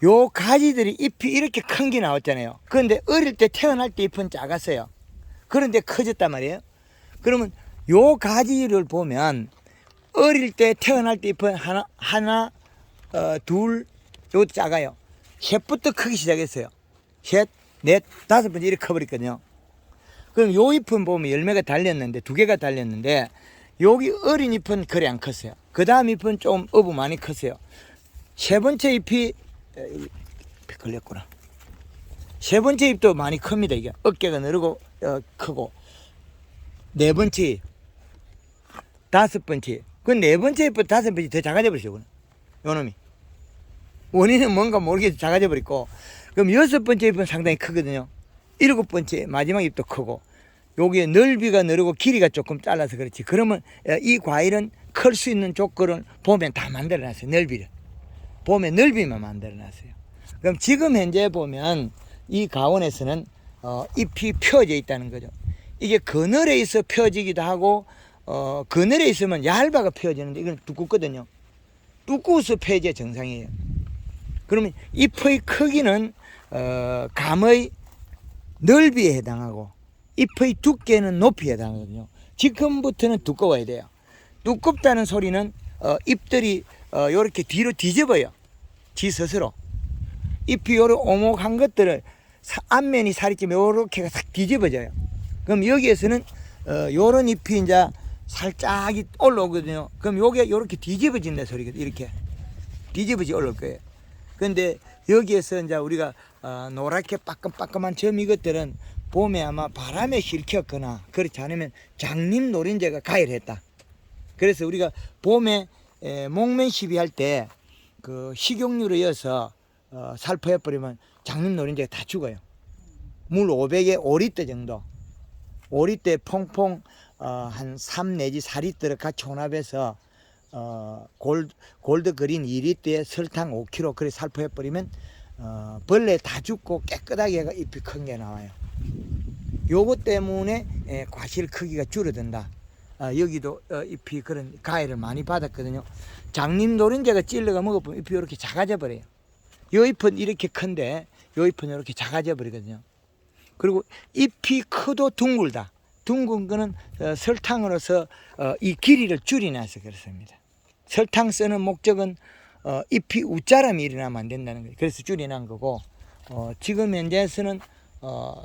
요 가지들이 잎이 이렇게 큰 게 나왔잖아요. 그런데 어릴 때 태어날 때 잎은 작았어요. 그런데 커졌단 말이에요. 그러면 요 가지를 보면 어릴 때 태어날 때 잎은 하나, 둘, 요 작아요. 셋부터 크기 시작했어요. 셋, 넷, 다섯 번째 이렇게 커버렸거든요. 그럼 요 잎은 보면 열매가 달렸는데, 두 개가 달렸는데, 여기 어린 잎은 그리 안 컸어요. 그 다음 잎은 좀 어부 많이 컸어요. 세 번째 잎이, 걸렸구나. 세 번째 잎도 많이 큽니다. 이게 어깨가 늘고, 크고. 네 번째, 다섯 번째. 그 네 번째 잎부터 다섯 번째 더 작아져 버렸어요. 요 놈이. 원인은 뭔가 모르겠어 작아져 버리고. 그럼 여섯 번째 잎은 상당히 크거든요. 일곱 번째 마지막 잎도 크고. 여기에 넓이가 늘고 길이가 조금 잘라서 그렇지. 그러면 이 과일은 클 수 있는 조건을 봄에 다 만들어 놨어요. 넓이를. 봄에 넓이만 만들어 놨어요. 그럼 지금 현재 보면 이 가온에서는 잎이 펴져 있다는 거죠. 이게 그늘에 있어 펴지기도 하고 그늘에 있으면 얇아가 펴지는데 이건 두껍거든요. 두꺼워서 펴지야 정상이에요. 그러면 잎의 크기는 감의 넓이에 해당하고 잎의 두께는 높이에 해당하거든요. 지금부터는 두꺼워야 돼요. 두껍다는 소리는 잎들이 요렇게 뒤로 뒤집어요. 지 스스로. 잎이 요렇게 오목한 것들을 앞면이 살이 찌면 요렇게 싹 뒤집어져요. 그럼 여기에서는 요런 잎이 이제 살짝 올라오거든요. 그럼 요게 요렇게 뒤집어진다 소리거든요. 이렇게 뒤집어지 올라올 거예요. 근데 여기에서 이제 우리가 노랗게 빠끔빠끔한 점 이것들은 봄에 아마 바람에 실켰거나 그렇지 않으면 장님 노린재가 가열했다. 그래서 우리가 봄에 목면 시비할 때 그 식용유로 이어서 살포해버리면 장님 노린재가 다 죽어요. 물 500에 5리터 정도. 5리터에 퐁퐁 한 3 내지 4리터를 같이 혼합해서 골드 그린 2리터에 설탕 5kg 그래 살포해버리면 벌레 다 죽고 깨끗하게 잎이 큰 게 나와요. 요것 때문에 과실 크기가 줄어든다. 여기도 잎이 그런 가해를 많이 받았거든요. 장님 노린재가 찔러가 먹어보면 잎이 이렇게 작아져 버려요. 요 잎은 이렇게 큰데 요 잎은 이렇게 작아져 버리거든요. 그리고 잎이 크도 둥글다. 둥근 거는 설탕으로서 이 길이를 줄여놔서 그렇습니다. 설탕 쓰는 목적은 잎이 웃자람이 일어나면 안 된다는 거예요. 그래서 줄여놓은 거고 지금 현재에서는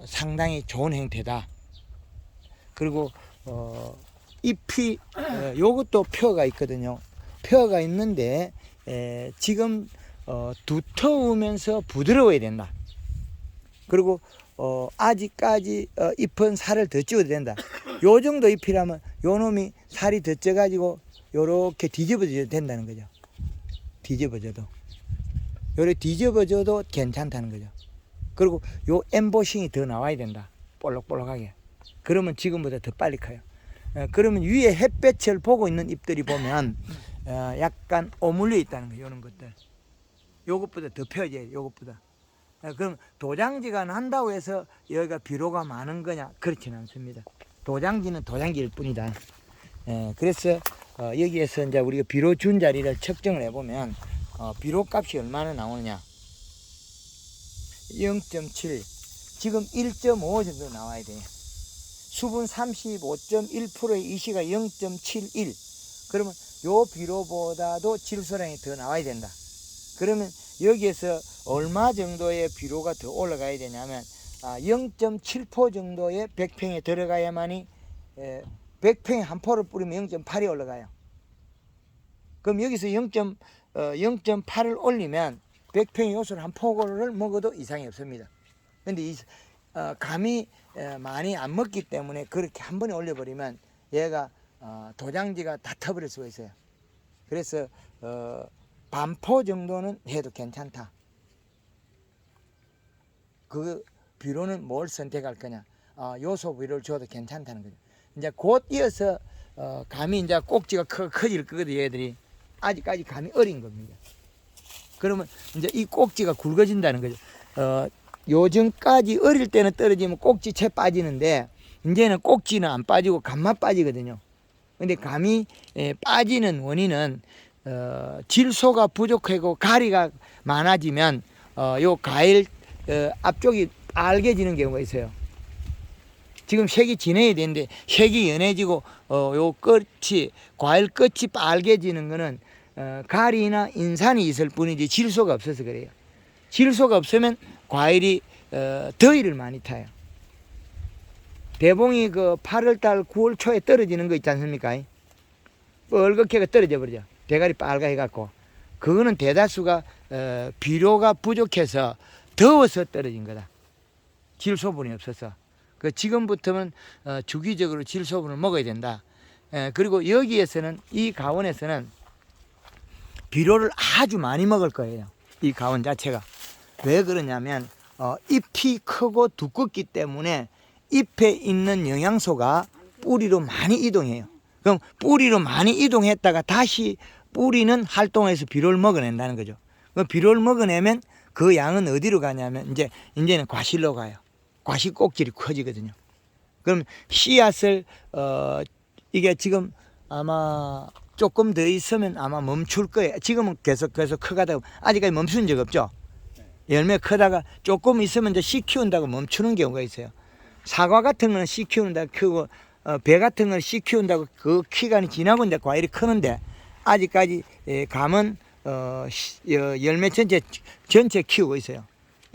상당히 좋은 형태다. 그리고 잎이 요것도 펴가 있거든요. 펴가 있는데 지금 두터우면서 부드러워야 된다. 그리고 아직까지 잎은 살을 더 찌워도 된다. 요 정도 잎이라면 요 놈이 살이 더 쪄가지고 요렇게 뒤집어져도 된다는 거죠. 뒤집어져도 요렇게 뒤집어져도 괜찮다는 거죠. 그리고 요 엠보싱이 더 나와야 된다. 볼록볼록하게. 그러면 지금보다 더 빨리 커요. 그러면 위에 햇볕을 보고 있는 잎들이 보면 약간 오물려 있다는 거예요. 요런 것들. 요것보다 더 펴져야 돼요. 요것보다. 그럼 도장지가 난다고 해서 여기가 비료가 많은 거냐? 그렇지는 않습니다. 도장지는 도장지일 뿐이다. 그래서 여기에서 이제 우리가 비료 준 자리를 측정을 해보면 비료 값이 얼마나 나오느냐? 0.7 지금 1.5 정도 나와야 돼요. 수분 35.1%의 이시가 0.71 그러면 요 비료보다도 질소량이 더 나와야 된다. 그러면 여기에서 얼마 정도의 비료가 더 올라가야 되냐면 0.7% 정도의 100평에 들어가야만이 100평에 한 포를 뿌리면 0.8이 올라가요. 그럼 여기서 0.8을 올리면 100평의 요소를 한 포를 먹어도 이상이 없습니다. 근데 이 감이 많이 안 먹기 때문에 그렇게 한 번에 올려버리면 얘가 도장지가 다 터버릴 수가 있어요. 그래서 반포 정도는 해도 괜찮다. 그 비료는 뭘 선택할 거냐? 요소 비료를 줘도 괜찮다는 거죠. 이제 곧 이어서 감이 이제 꼭지가 커질 거거든요. 얘들이 아직까지 감이 어린 겁니다. 그러면 이제 이 꼭지가 굵어진다는 거죠. 요즘까지 어릴 때는 떨어지면 꼭지채 빠지는데 이제는 꼭지는 안 빠지고 감만 빠지거든요. 근데 감이 빠지는 원인은 질소가 부족하고 가리가 많아지면 요 과일 앞쪽이 빨개지는 경우가 있어요. 지금 색이 진해야 되는데 색이 연해지고 요 끝이 과일 끝이 빨개지는 거는 가리나 인산이 있을 뿐이지 질소가 없어서 그래요. 질소가 없으면 과일이 더위를 많이 타요. 대봉이 그 8월달 9월 초에 떨어지는 거 있지 않습니까? 뻘겋게 떨어져 버리죠. 대가리 빨갛게 갖고 그거는 대다수가 비료가 부족해서 더워서 떨어진 거다. 질소분이 없어서. 그 지금부터는 주기적으로 질소분을 먹어야 된다. 그리고 여기에서는 이 가원에서는 비료를 아주 많이 먹을 거예요. 이 가원 자체가. 왜 그러냐면 잎이 크고 두껍기 때문에 잎에 있는 영양소가 뿌리로 많이 이동해요. 그럼 뿌리로 많이 이동했다가 다시 뿌리는 활동해서 비료를 먹어낸다는 거죠. 그 비료를 먹어내면 그 양은 어디로 가냐면 이제는 과실로 가요. 과실 꼭질이 커지거든요. 그럼 씨앗을 이게 지금 아마 조금 더 있으면 아마 멈출 거예요. 지금은 계속 커가다가 아직까지 멈춘 적 없죠. 열매 크다가 조금 있으면 이제 씨 키운다고 멈추는 경우가 있어요. 사과 같은 거는 씨 키운다고 크고 배 같은 거는 씨 키운다고 그 기간이 지나고 이제 과일이 크는데 아직까지 감은 열매 전체 키우고 있어요.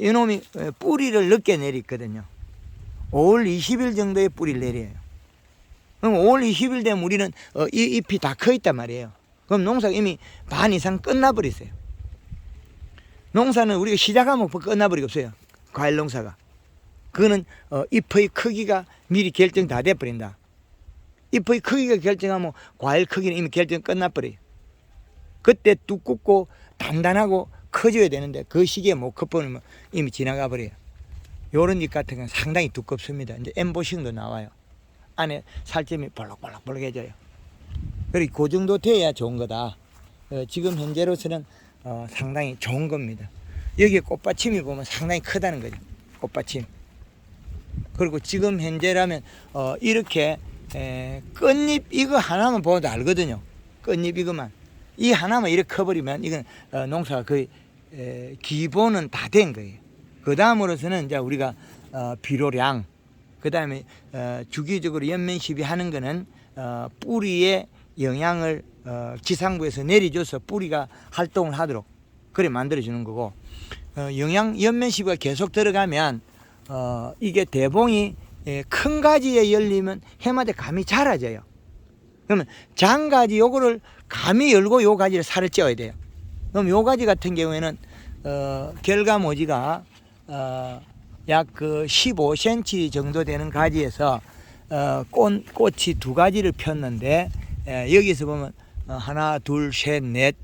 이놈이 뿌리를 늦게 내리거든요. 5월 20일 정도에 뿌리를 내려요. 그럼 5월 20일 되면 우리는 이 잎이 다 커 있단 말이에요. 그럼 농사가 이미 반 이상 끝나버렸어요. 농사는 우리가 시작하면 끝나버리고 없어요. 과일 농사가. 그거는 잎의 크기가 미리 결정 다 돼버린다. 잎의 크기가 결정하면 과일 크기는 이미 결정 끝나버려요. 그때 두껍고 단단하고 커져야 되는데 그 시기에 못 커버리면 이미 지나가 버려요. 요런 잎 같은 건 상당히 두껍습니다. 이제 엠보싱도 나와요. 안에 살점이 볼록볼록해져요. 그리고 그 정도 돼야 좋은 거다. 지금 현재로서는 상당히 좋은 겁니다. 여기에 꽃받침이 보면 상당히 크다는 거죠. 꽃받침. 그리고 지금 현재라면 이렇게 끝잎 이거 하나만 보도 알거든요. 끝잎 이거만. 이 하나만 이렇게 커버리면 이건 농사가 거의 기본은 다 된 거예요. 그 다음으로서는 이제 우리가 비료량, 그 다음에 주기적으로 연면 시비하는 거는 뿌리에 영양을 지상부에서 내려줘서 뿌리가 활동을 하도록 그래 만들어주는 거고, 연면 시비가 계속 들어가면 이게 대봉이 큰 가지에 열리면 해마다 감이 자라져요. 그러면 장가지 요거를 감이 열고 요 가지를 살을 쪄야 돼요. 그럼 요 가지 같은 경우에는 결과모지가 약 15cm 정도 되는 가지에서 꽃이 두 가지를 폈는데 여기서 보면 하나, 둘, 셋, 넷,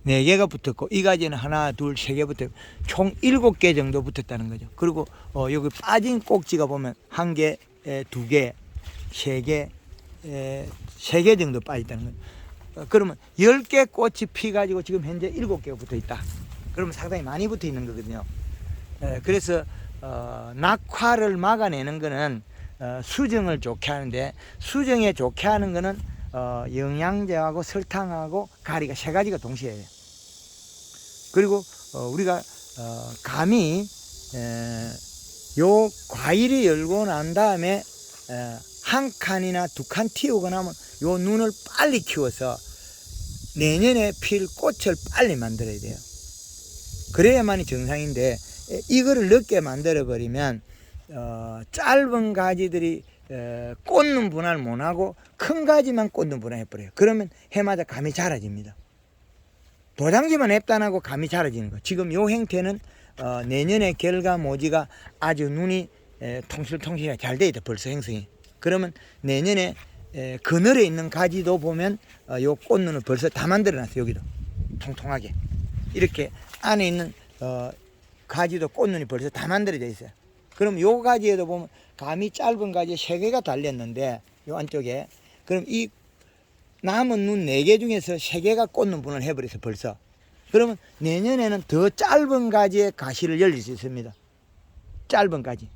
네 개가 붙었고 이 가지는 하나, 둘, 세 개 붙었고 총 7개 정도 붙었다는 거죠. 그리고 여기 빠진 꼭지가 보면 한 개, 두 개, 세 개, 세 개 정도 빠졌다는 거죠. 그러면 10개 꽃이 피가지고 지금 현재 7개가 붙어 있다. 그러면 상당히 많이 붙어 있는 거거든요. 그래서 낙화를 막아내는 거는 수정을 좋게 하는데, 수정에 좋게 하는 거는 영양제하고 설탕하고 가리가 세 가지가 동시에 해요. 그리고 우리가 감이 요 과일이 열고 난 다음에 한 칸이나 두 칸 틔우고 나면 요 눈을 빨리 키워서 내년에 필 꽃을 빨리 만들어야 돼요. 그래야만이 정상인데 이거를 늦게 만들어 버리면 짧은 가지들이 꽂는 분할 못하고 큰 가지만 꽂는 분할 해버려요. 그러면 해마다 감이 자라집니다. 도장지만 앱단하고 감이 자라지는 거. 지금 요 형태는 내년에 결과모지가 아주 눈이 통실통실하게 잘 돼 있다. 벌써 형성이. 그러면 내년에 그늘에 있는 가지도 보면 요 꽃눈을 벌써 다 만들어놨어요. 여기도 통통하게 이렇게 안에 있는 가지도 꽃눈이 벌써 다 만들어져 있어요. 그럼 요 가지에도 보면 감이 짧은 가지에 3개가 달렸는데 요 안쪽에, 그럼 이 남은 눈 4개 중에서 3개가 꽂는 분을 해버려서 벌써, 그러면 내년에는 더 짧은 가지에 가시를 열릴 수 있습니다. 짧은 가지.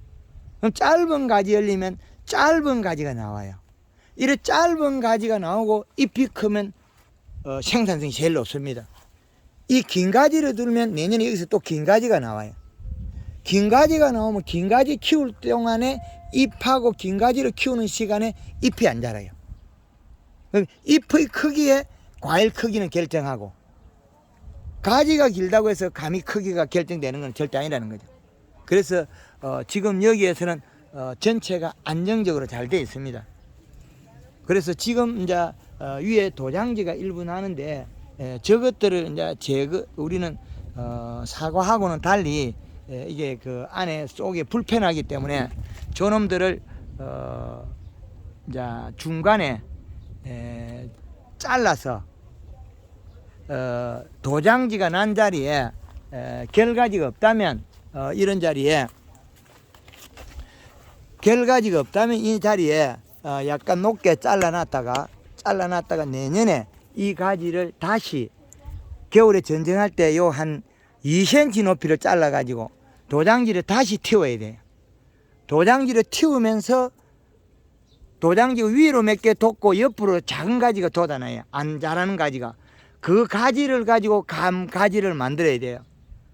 그럼 짧은 가지 열리면 짧은 가지가 나와요. 이래 짧은 가지가 나오고 잎이 크면 생산성이 제일 높습니다. 이 긴 가지를 두면 내년에 여기서 또 긴 가지가 나와요. 긴 가지가 나오면 긴 가지 키울 동안에 잎하고 긴 가지를 키우는 시간에 잎이 안 자라요. 그럼 잎의 크기에 과일 크기는 결정하고, 가지가 길다고 해서 감이 크기가 결정되는 건 절대 아니라는 거죠. 그래서 지금 여기에서는 전체가 안정적으로 잘 되어 있습니다. 그래서 지금 이제 위에 도장지가 일부 나는데, 저것들을 이제 우리는 사과하고는 달리 이게 그 안에 속에 불편하기 때문에 저놈들을 이제 중간에 잘라서 도장지가 난 자리에 결가지가 없다면 이런 자리에 결가지가 없다면 이 자리에 약간 높게 잘라놨다가 내년에 이 가지를 다시 겨울에 전쟁할 때 요 한 2cm 높이를 잘라 가지고 도장지를 다시 틔워야 돼요. 도장지를 틔우면서 도장지 위로 몇 개 돋고 옆으로 작은 가지가 돋아나요. 안 자라는 가지가. 그 가지를 가지고 가지를 만들어야 돼요.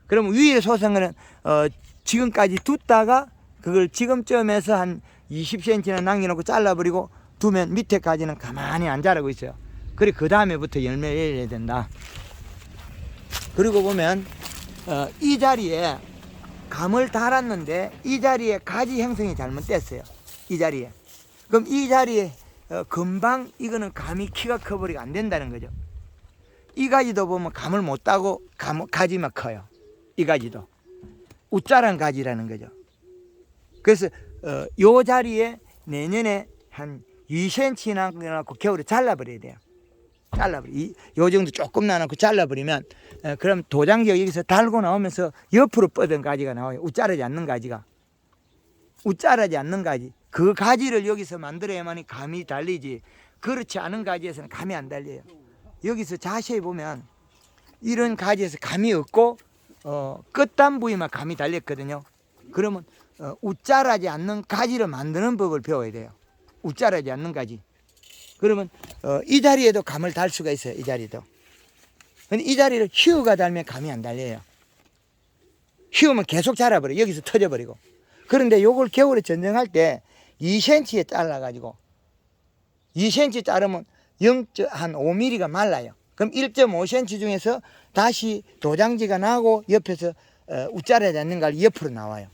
그럼 위에 소성은 지금까지 뒀다가 그걸 지금쯤에서 한 20cm나 남겨놓고 잘라버리고 두면 밑에 가지는 가만히 안 자라고 있어요. 그리고 그 다음에부터 열매를 열어야 된다. 그리고 보면 이 자리에 감을 달았는데 이 자리에 가지 형성이 잘못됐어요. 이 자리에. 그럼 이 자리에 금방 이거는 감이 키가 커버리고 안 된다는 거죠. 이 가지도 보면 감을 못 따고 가지만 커요. 이 가지도 우짜란 가지라는 거죠. 그래서 요 자리에 내년에 한 2cm 나놓고 겨울에 잘라버려야 돼요. 요 정도 조금 나놓고 잘라버리면 그럼 도장지가 여기서 달고 나오면서 옆으로 뻗은 가지가 나와요. 우짜르지 않는 가지가. 우짜르지 않는 가지. 그 가지를 여기서 만들어야만이 감이 달리지, 그렇지 않은 가지에서는 감이 안 달려요. 여기서 자세히 보면 이런 가지에서 감이 없고 끝단 부위만 감이 달렸거든요. 그러면 우짜르지 않는 가지를 만드는 법을 배워야 돼요. 우짜르지 않는 가지. 그러면 이 자리에도 감을 달 수가 있어요. 이 자리도. 근데 이 자리를 휘어가 달면 감이 안 달려요. 휘우면 계속 자라버려. 여기서 터져버리고. 그런데 요걸 겨울에 전쟁할 때 2cm에 잘라가지고 2cm 자르면 한 5mm가 말라요. 그럼 1.5cm 중에서 다시 도장지가 나고 옆에서 우짜르지 않는 갈 옆으로 나와요.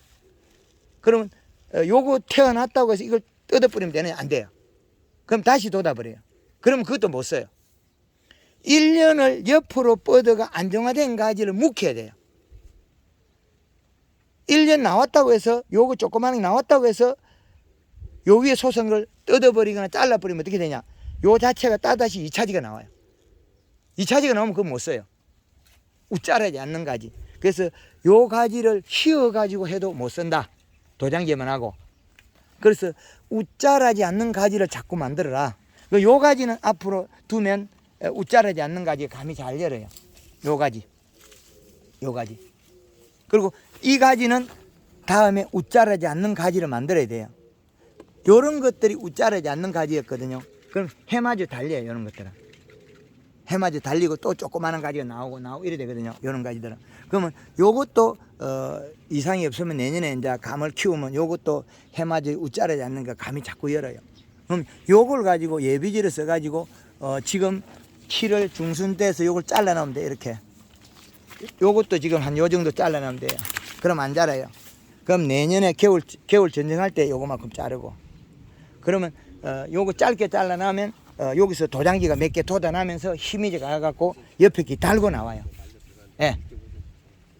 그러면 요거 태어났다고 해서 이걸 뜯어버리면 되느냐? 안 돼요. 그럼 다시 돋아버려요. 그러면 그것도 못 써요. 1년을 옆으로 뻗어가 안정화된 가지를 묵혀야 돼요. 1년 나왔다고 해서 요거 조그마한 게 나왔다고 해서 요 위에 소성을 뜯어버리거나 잘라버리면 어떻게 되냐? 요 자체가 따다시 2차지가 나와요. 2차지가 나오면 그거 못 써요. 우짜르지 않는 가지. 그래서 요 가지를 휘어가지고 해도 못 쓴다. 도장지만 하고. 그래서 우짜르지 않는 가지를 자꾸 만들어라. 요 가지는 앞으로 두면 우짜르지 않는 가지가 감이 잘 열어요. 요 가지. 그리고 이 가지는 다음에 우짜르지 않는 가지를 만들어야 돼요. 요런 것들이 우짜르지 않는 가지였거든요. 그럼 해마저 달려요. 요런 것들은. 해마저 달리고 또 조그마한 가지가 나오고 이래 되거든요. 요런 가지들은. 그러면 요것도 이상이 없으면 내년에 이제 감을 키우면 요것도 해마저 우짜르지 않는 거 감이 자꾸 열어요. 그럼 요걸 가지고 예비지를 써가지고 지금 7월 중순 때에서 요걸 잘라내면 돼. 이렇게. 요것도 지금 한 요 정도 잘라내면 돼요. 그럼 안 자라요. 그럼 내년에 겨울 전쟁할 때 요거만큼 자르고. 그러면 요거 짧게 잘라내면 여기서 도장지가 몇 개 돋아나면서 힘이 가갖고 옆에 기 달고 나와요. 예.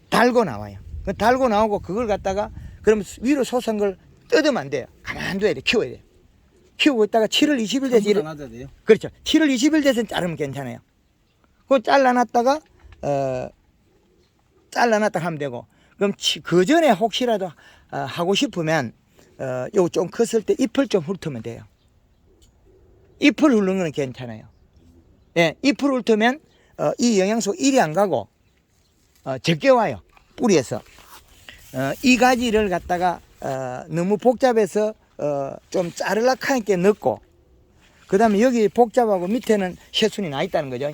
달고 나와요. 달고 나오고 그걸 갖다가 그러면 위로 솟은 걸 뜯으면 안 돼요. 가만히 둬야 돼. 키워야 돼요. 키우고 있다가 7월 20일 돼서 그렇죠. 7월 20일 돼서는 자르면 괜찮아요. 그거 잘라놨다가 하면 되고. 그럼 그 전에 혹시라도 하고 싶으면 요거 좀 컸을 때 잎을 좀 훑으면 돼요. 잎을 훑는 건 괜찮아요. 예, 잎을 훑으면 이 영양소 1이 안 가고 적게 와요. 뿌리에서. 이 가지를 갖다가 너무 복잡해서 좀 자르락하게 넣고, 그 다음에 여기 복잡하고 밑에는 새순이 나 있다는 거죠.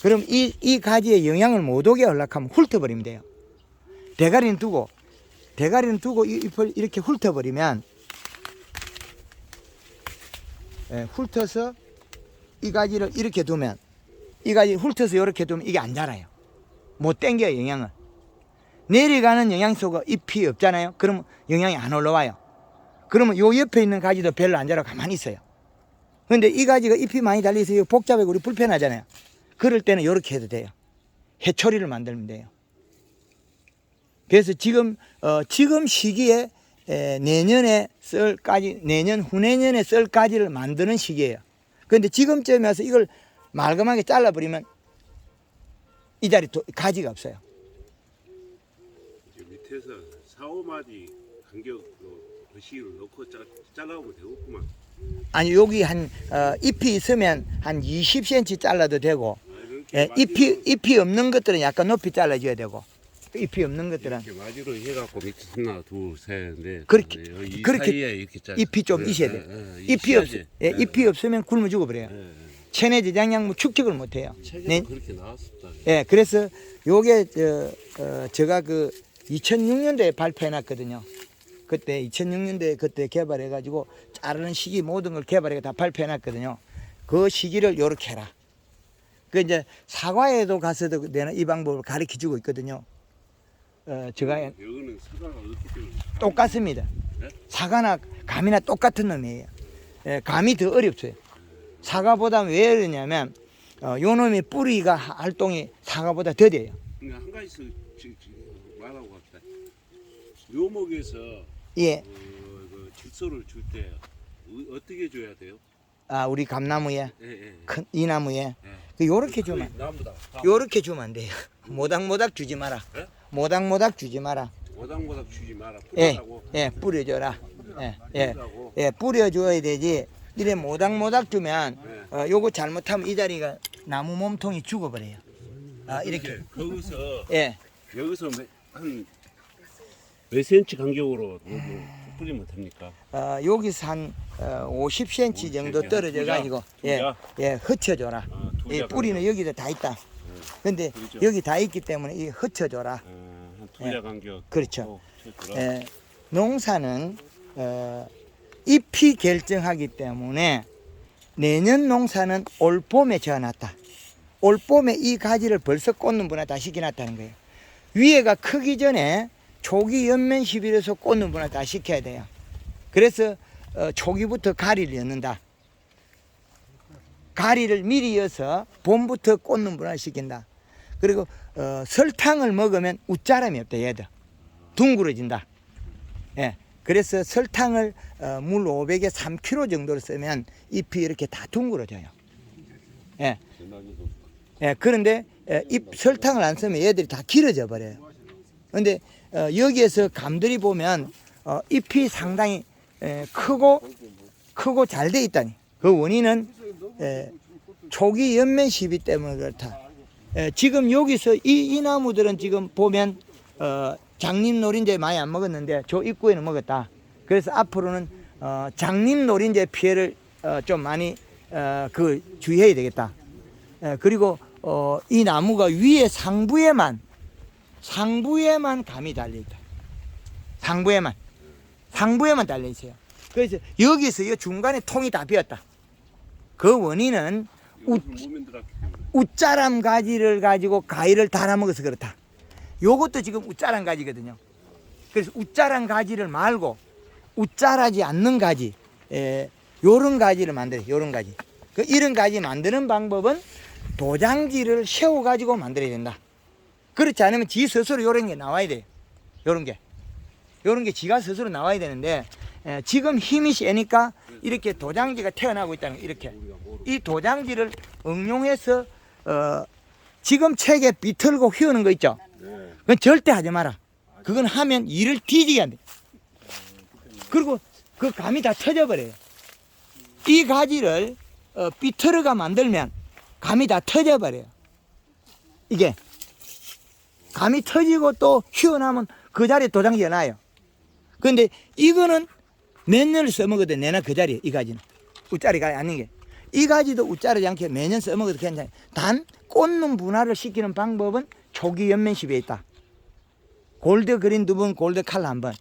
그럼 이 가지에 영양을 못 오게 하려면 훑어버리면 돼요. 대가리는 두고 이 잎을 이렇게 훑어버리면, 훑어서 이 가지를 이렇게 두면, 이 가지 훑어서 이렇게 두면 이게 안 자라요. 못 땡겨요, 영양을. 내려가는 영양소가 잎이 없잖아요. 그러면 영양이 안 올라와요. 그러면 요 옆에 있는 가지도 별로 안 자라고 가만히 있어요. 근데 이 가지가 잎이 많이 달려있어요. 복잡하고 우리 불편하잖아요. 그럴 때는 이렇게 해도 돼요. 해초리를 만들면 돼요. 그래서 지금 시기에 내년에 쓸 가지, 내년 후내년에 쓸 가지를 만드는 시기예요. 그런데 지금쯤에 와서 이걸 말끔하게 잘라버리면 이 자리 가지가 없어요. 밑에서 4, 5마디 간격으로 거시기를 넣고 잘라오면 되겠구만. 아니, 여기 잎이 있으면 한 20cm 잘라도 되고, 잎이 없는 것들은 약간 높이 잘라줘야 되고, 잎이 없는 것들은 이렇게 마디로 해갖고 밑에 하나, 둘, 셋, 넷. 그렇게 이 그렇게 사이에 이렇게 잎이 좀 있어야 돼요. 잎이 없으면 굶어 죽어버려요. 체내 저장약물 축적을 못해요. 책에도 그렇게 나왔었다. 예, 그래서 요게 제가 2006년도에 발표해놨거든요. 그때 2006년도에 그때 개발해가지고 자르는 시기 모든 걸 개발해서 다 발표해놨거든요. 그 시기를 요렇게 해라. 그 이제 사과에도 가서도 내가 이 방법을 가르쳐주고 있거든요. 제가 여기는 사과가 어떻게 똑같습니다. 네? 사과나 감이나 똑같은 놈이에요. 감이 더 어렵어요. 사과보다 왜 어렵냐면 요 놈이 뿌리가 활동이 사과보다 더뎌요. 한 가지 말하고 갔다. 묘목에서 예. 그 질소를 줄 때 어떻게 줘야 돼요? 아, 우리 감나무에 예. 큰 이 나무에 예. 요렇게 주면 나무다. 요렇게 주면 안 돼요. 모닥모닥 주지 마라. 예? 모닥모닥 주지 마라. 모닥모닥 주지 마라. 예, 뿌리라고. 뿌려줘라. 예, 뿌리라고. 뿌려줘야 되지. 이래 모닥모닥 주면 네. 요거 잘못하면 이 자리가 나무 몸통이 죽어버려요. 아, 이렇게. 거기서 예. 여기서 한 몇 센치 간격으로 뿌리면 됩니까? 여기서 한 50cm 정도 떨어져 가지고 흩쳐줘라. 이 뿌리는 여기다 다 있다. 근데 그렇죠. 여기 다 있기 때문에 이 흩쳐줘라. 한 두자 간격. 그렇죠. 농사는 잎이 결정하기 때문에 내년 농사는 올 봄에 지어놨다. 올 봄에 이 가지를 벌써 꽂는 분화 다 시켜놨다는 거예요. 위에가 크기 전에 초기 연면 시비로서 꽂는 분화 다 시켜야 돼요. 그래서 초기부터 가리를 엮는다. 가리를 미리 여서 봄부터 꽂는 분화 시킨다. 그리고 설탕을 먹으면 웃자람이 없다. 얘들 둥그러진다. 예. 그래서 설탕을 물 500에 3kg 정도로 쓰면 잎이 이렇게 다 둥그러져요. 예. 그런데 설탕을 안 쓰면 얘들이 다 길어져 버려요. 그런데 여기에서 감들이 보면 잎이 상당히 크고 잘 돼 있다니. 그 원인은 초기 연면 시비 때문에 그렇다. 지금 여기서 이 나무들은 지금 보면 장님 노린재 많이 안 먹었는데 저 입구에는 먹었다. 그래서 앞으로는 장님 노린재 피해를 좀 많이 주의해야 되겠다. 그리고 이 나무가 위에 상부에만 감이 달려있다. 상부에만 달려있어요. 그래서 여기서 이 중간에 통이 다 비었다. 그 원인은 웃자람 가지를 가지고 가위를 달아먹어서 그렇다. 요것도 지금 웃자란 가지거든요. 그래서 웃자란 가지를 말고 웃자라지 않는 가지, 요런 가지를 만들어요. 요런 가지. 이런 가지 만드는 방법은 도장지를 세워가지고 만들어야 된다. 그렇지 않으면 지 스스로 요런 게 나와야 돼요. 요런 게 지가 스스로 나와야 되는데, 지금 힘이 세니까 이렇게 도장지가 태어나고 있다는 거예요. 이렇게. 이 도장지를 응용해서, 지금 책에 비틀고 휘우는 거 있죠? 그건 절대 하지 마라. 그건 하면 일을 뒤지게 한대. 그리고 그 감이 다 터져버려요. 이 가지를 비틀어가 만들면 감이 다 터져버려요. 이게 감이 터지고 또 휘어나면 그 자리에 도장지가 나요. 그런데 이거는 몇 년을 써먹어도 내나 그 자리에 이 가지는 웃자리가 아닌 게, 이 가지도 웃자르지 않게 매년 써먹어도 괜찮아요. 단 꽃눈 분할을 시키는 방법은 초기 연면십에 있다. 골드 그린 2번, 골드 칼라 1번.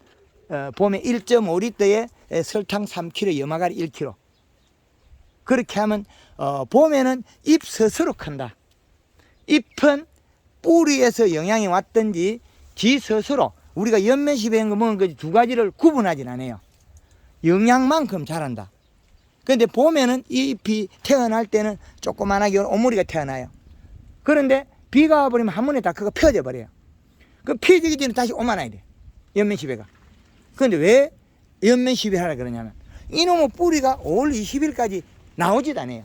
봄에 1.5리터에 설탕 3kg, 염화가리 1kg. 그렇게 하면 봄에는 잎 스스로 큰다. 잎은 뿌리에서 영양이 왔든지 지 스스로 우리가 연면십에 있는 거 먹은 거지 두 가지를 구분하진 않아요. 영양만큼 자란다. 그런데 봄에는 이 잎이 태어날 때는 조그만하게 오므리가 태어나요. 그런데 비가 와버리면 한 번에 다 그거 펴져 버려요. 그 펴지기 전에 다시 오만해야 돼. 연면시베가. 그런데 왜 연면시베 하라 그러냐면 이놈의 뿌리가 5월 20일까지 나오지도 않아요.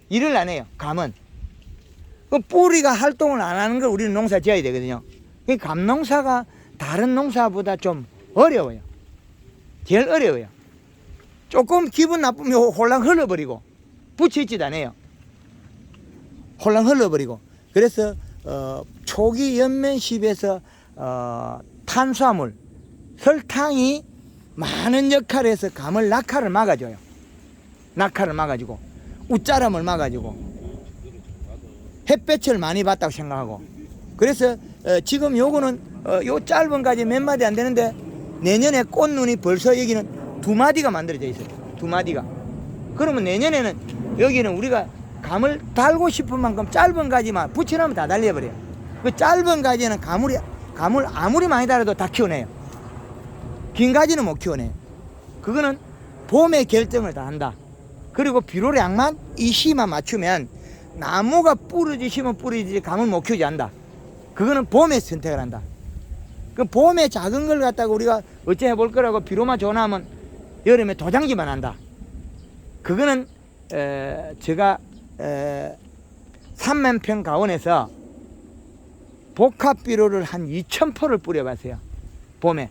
일을 안 해요. 감은. 그 뿌리가 활동을 안 하는 걸 우리는 농사 지어야 되거든요. 그 감농사가 다른 농사보다 좀 어려워요. 제일 어려워요. 조금 기분 나쁘면 홀랑 흘러버리고 붙여있지도 않아요. 홀랑 흘러버리고. 그래서 초기 연면십에서 탄수화물, 설탕이 많은 역할을 해서 감을 낙하를 막아줘요. 낙하를 막아주고 웃자람을 막아주고 햇볕을 많이 받다고 생각하고. 그래서 지금 요거는 요 짧은 가지 몇 마디 안 되는데 내년에 꽃눈이 벌써 여기는 2마디가 만들어져 있어요. 2마디가. 그러면 내년에는 여기는 우리가 감을 달고 싶은 만큼 짧은 가지만 붙여놓으면 다 달려버려요. 그 짧은 가지는 감을 아무리 많이 달아도 다 키워내요. 긴 가지는 못 키워내요. 그거는 봄에 결정을 다 한다. 그리고 비료량만 이 시만 맞추면 나무가 부러지시면 부러지지 감을 못 키우지 않는다. 그거는 봄에 선택을 한다. 그 봄에 작은 걸 갖다가 우리가 어째 해볼 거라고 비료만 전화하면 여름에 도장기만 한다. 그거는 제가 3만평 가원에서 복합 비료를 한 2,000포를 뿌려봤어요. 봄에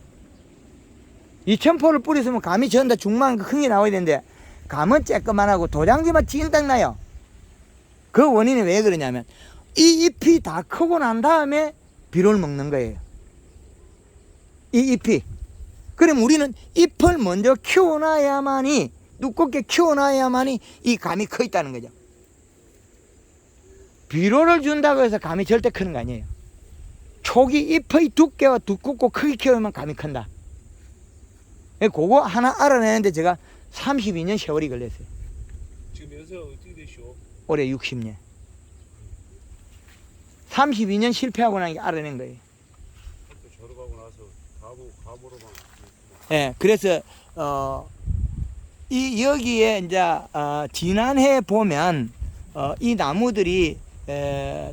2,000포를 뿌렸으면 감이 전다 중만 흥이 나와야 되는데 감은 쬐끄만하고 도장기만 찐딱 나요. 그 원인이 왜 그러냐면 이 잎이 다 크고 난 다음에 비료를 먹는 거예요. 이 잎이. 그럼 우리는 잎을 먼저 키워놔야만이, 두껍게 키워놔야만이 이 감이 커 있다는 거죠. 비료를 준다고 해서 감이 절대 크는 거 아니에요. 초기 잎의 두께와 두껍고 크게 키우면 감이 큰다. 그거 하나 알아내는데 제가 32년 세월이 걸렸어요. 지금 연세가 어떻게 되시오? 올해 60년. 32년 실패하고 나니까 알아낸 거예요. 졸업하고 나서 감으로만. 예, 그래서 이 여기에 이제 지난해 보면 이 나무들이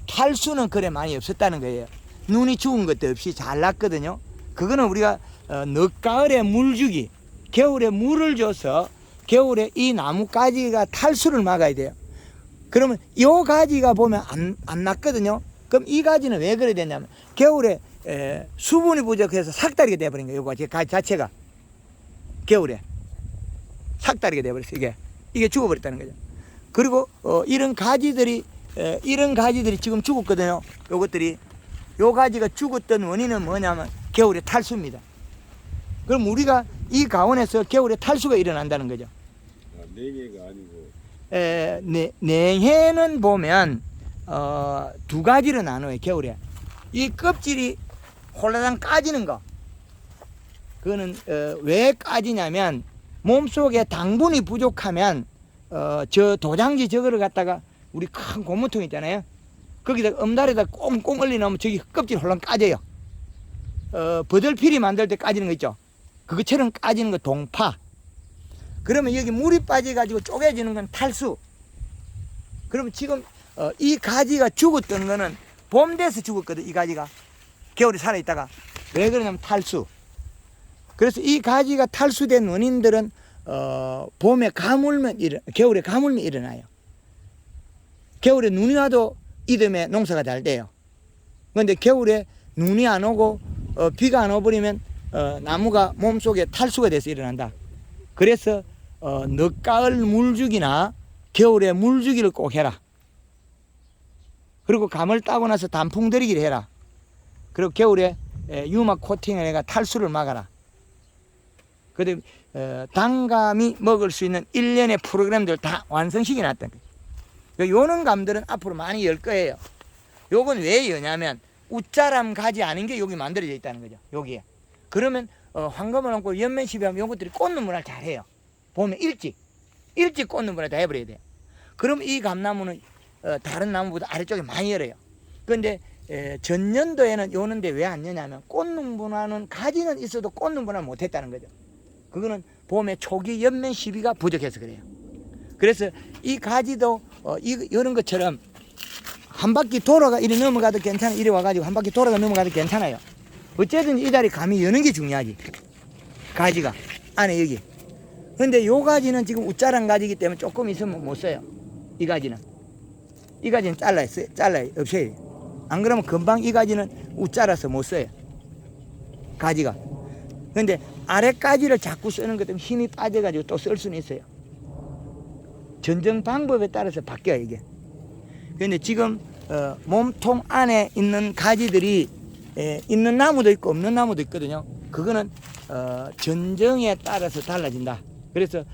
탈수는 그래 많이 없었다는 거예요. 눈이 죽은 것도 없이 잘 났거든요. 그거는 우리가 늦가을에 물 주기, 겨울에 물을 줘서 겨울에 이 나무 가지가 탈수를 막아야 돼요. 그러면 이 가지가 보면 안 났거든요. 그럼 이 가지는 왜 그래 되냐면 겨울에 수분이 부족해서 삭다리가 돼버린 거예요. 이거 가지 자체가 겨울에 삭다리가 돼버렸어요. 이게 죽어버렸다는 거죠. 그리고 이런 가지들이 지금 죽었거든요. 요것들이 요 가지가 죽었던 원인은 뭐냐면 겨울에 탈수입니다. 그럼 우리가 이 가온에서 겨울에 탈수가 일어난다는 거죠. 냉해가 아니고. 냉해는 보면 두 가지로 나눠요. 겨울에 이 껍질이 홀라당 까지는 거, 그거는 왜 까지냐면 몸속에 당분이 부족하면 저 도장지 저거를 갖다가 우리 큰 고무통 있잖아요. 거기다 엄다리에다 꽁꽁 얼리 놓으면 저기 껍질 홀랑 까져요. 버들피리 만들 때 까지는 거 있죠. 그것처럼 까지는 거 동파. 그러면 여기 물이 빠져가지고 쪼개지는 건 탈수. 그러면 지금 이 가지가 죽었던 거는 봄 돼서 죽었거든. 이 가지가 겨울에 살아있다가. 왜 그러냐면 탈수. 그래서 이 가지가 탈수된 원인들은 봄에 가물면 겨울에 가물면 일어나요. 겨울에 눈이 와도 이듬해 농사가 잘 돼요. 그런데 겨울에 눈이 안 오고 비가 안 오버리면 나무가 몸속에 탈수가 돼서 일어난다. 그래서 늦가을 물주기나 겨울에 물주기를 꼭 해라. 그리고 감을 따고 나서 단풍 들이기를 해라. 그리고 겨울에 유막 코팅을 해가 탈수를 막아라. 그다음에 단감이 먹을 수 있는 일련의 프로그램들 다 완성시켜 놨던 거예요. 요런 감들은 앞으로 많이 열 거예요. 요건 왜 여냐면 웃자람 가지 않은 게 여기 만들어져 있다는 거죠. 여기에. 그러면 황금을 얹고 연면시비하면 요것들이 꽂는 문화를 잘해요. 보면 일찍 꽂는 문화를 다 해버려야 돼요. 그럼 이 감나무는 다른 나무보다 아래쪽에 많이 열어요. 그런데 전년도에는 요는데 왜 안 여냐면 꽂는 분화는 가지는 있어도 꽂는 분화는 못했다는 거죠. 그거는 봄에 초기 연면 시비가 부족해서 그래요. 그래서 이 가지도 이런 것처럼 한 바퀴 돌아가 이리 넘어가도 괜찮아. 이리 와가지고 한 바퀴 돌아가 넘어가도 괜찮아요. 어쨌든 이 다리 감이 여는 게 중요하지. 가지가 안에 여기. 근데 요 가지는 지금 웃자란 가지이기 때문에 조금 있으면 못 써요. 이 가지는 잘라야 없어야 돼요. 안 그러면 금방 이 가지는 웃자라서 못 써요. 가지가. 근데 아래 가지를 자꾸 쓰는 것 때문에 힘이 빠져가지고 또 쓸 수는 있어요. 전정 방법에 따라서 바뀌어요, 이게. 근데 지금 몸통 안에 있는 가지들이 있는 나무도 있고 없는 나무도 있거든요. 그거는 전정에 따라서 달라진다. 그래서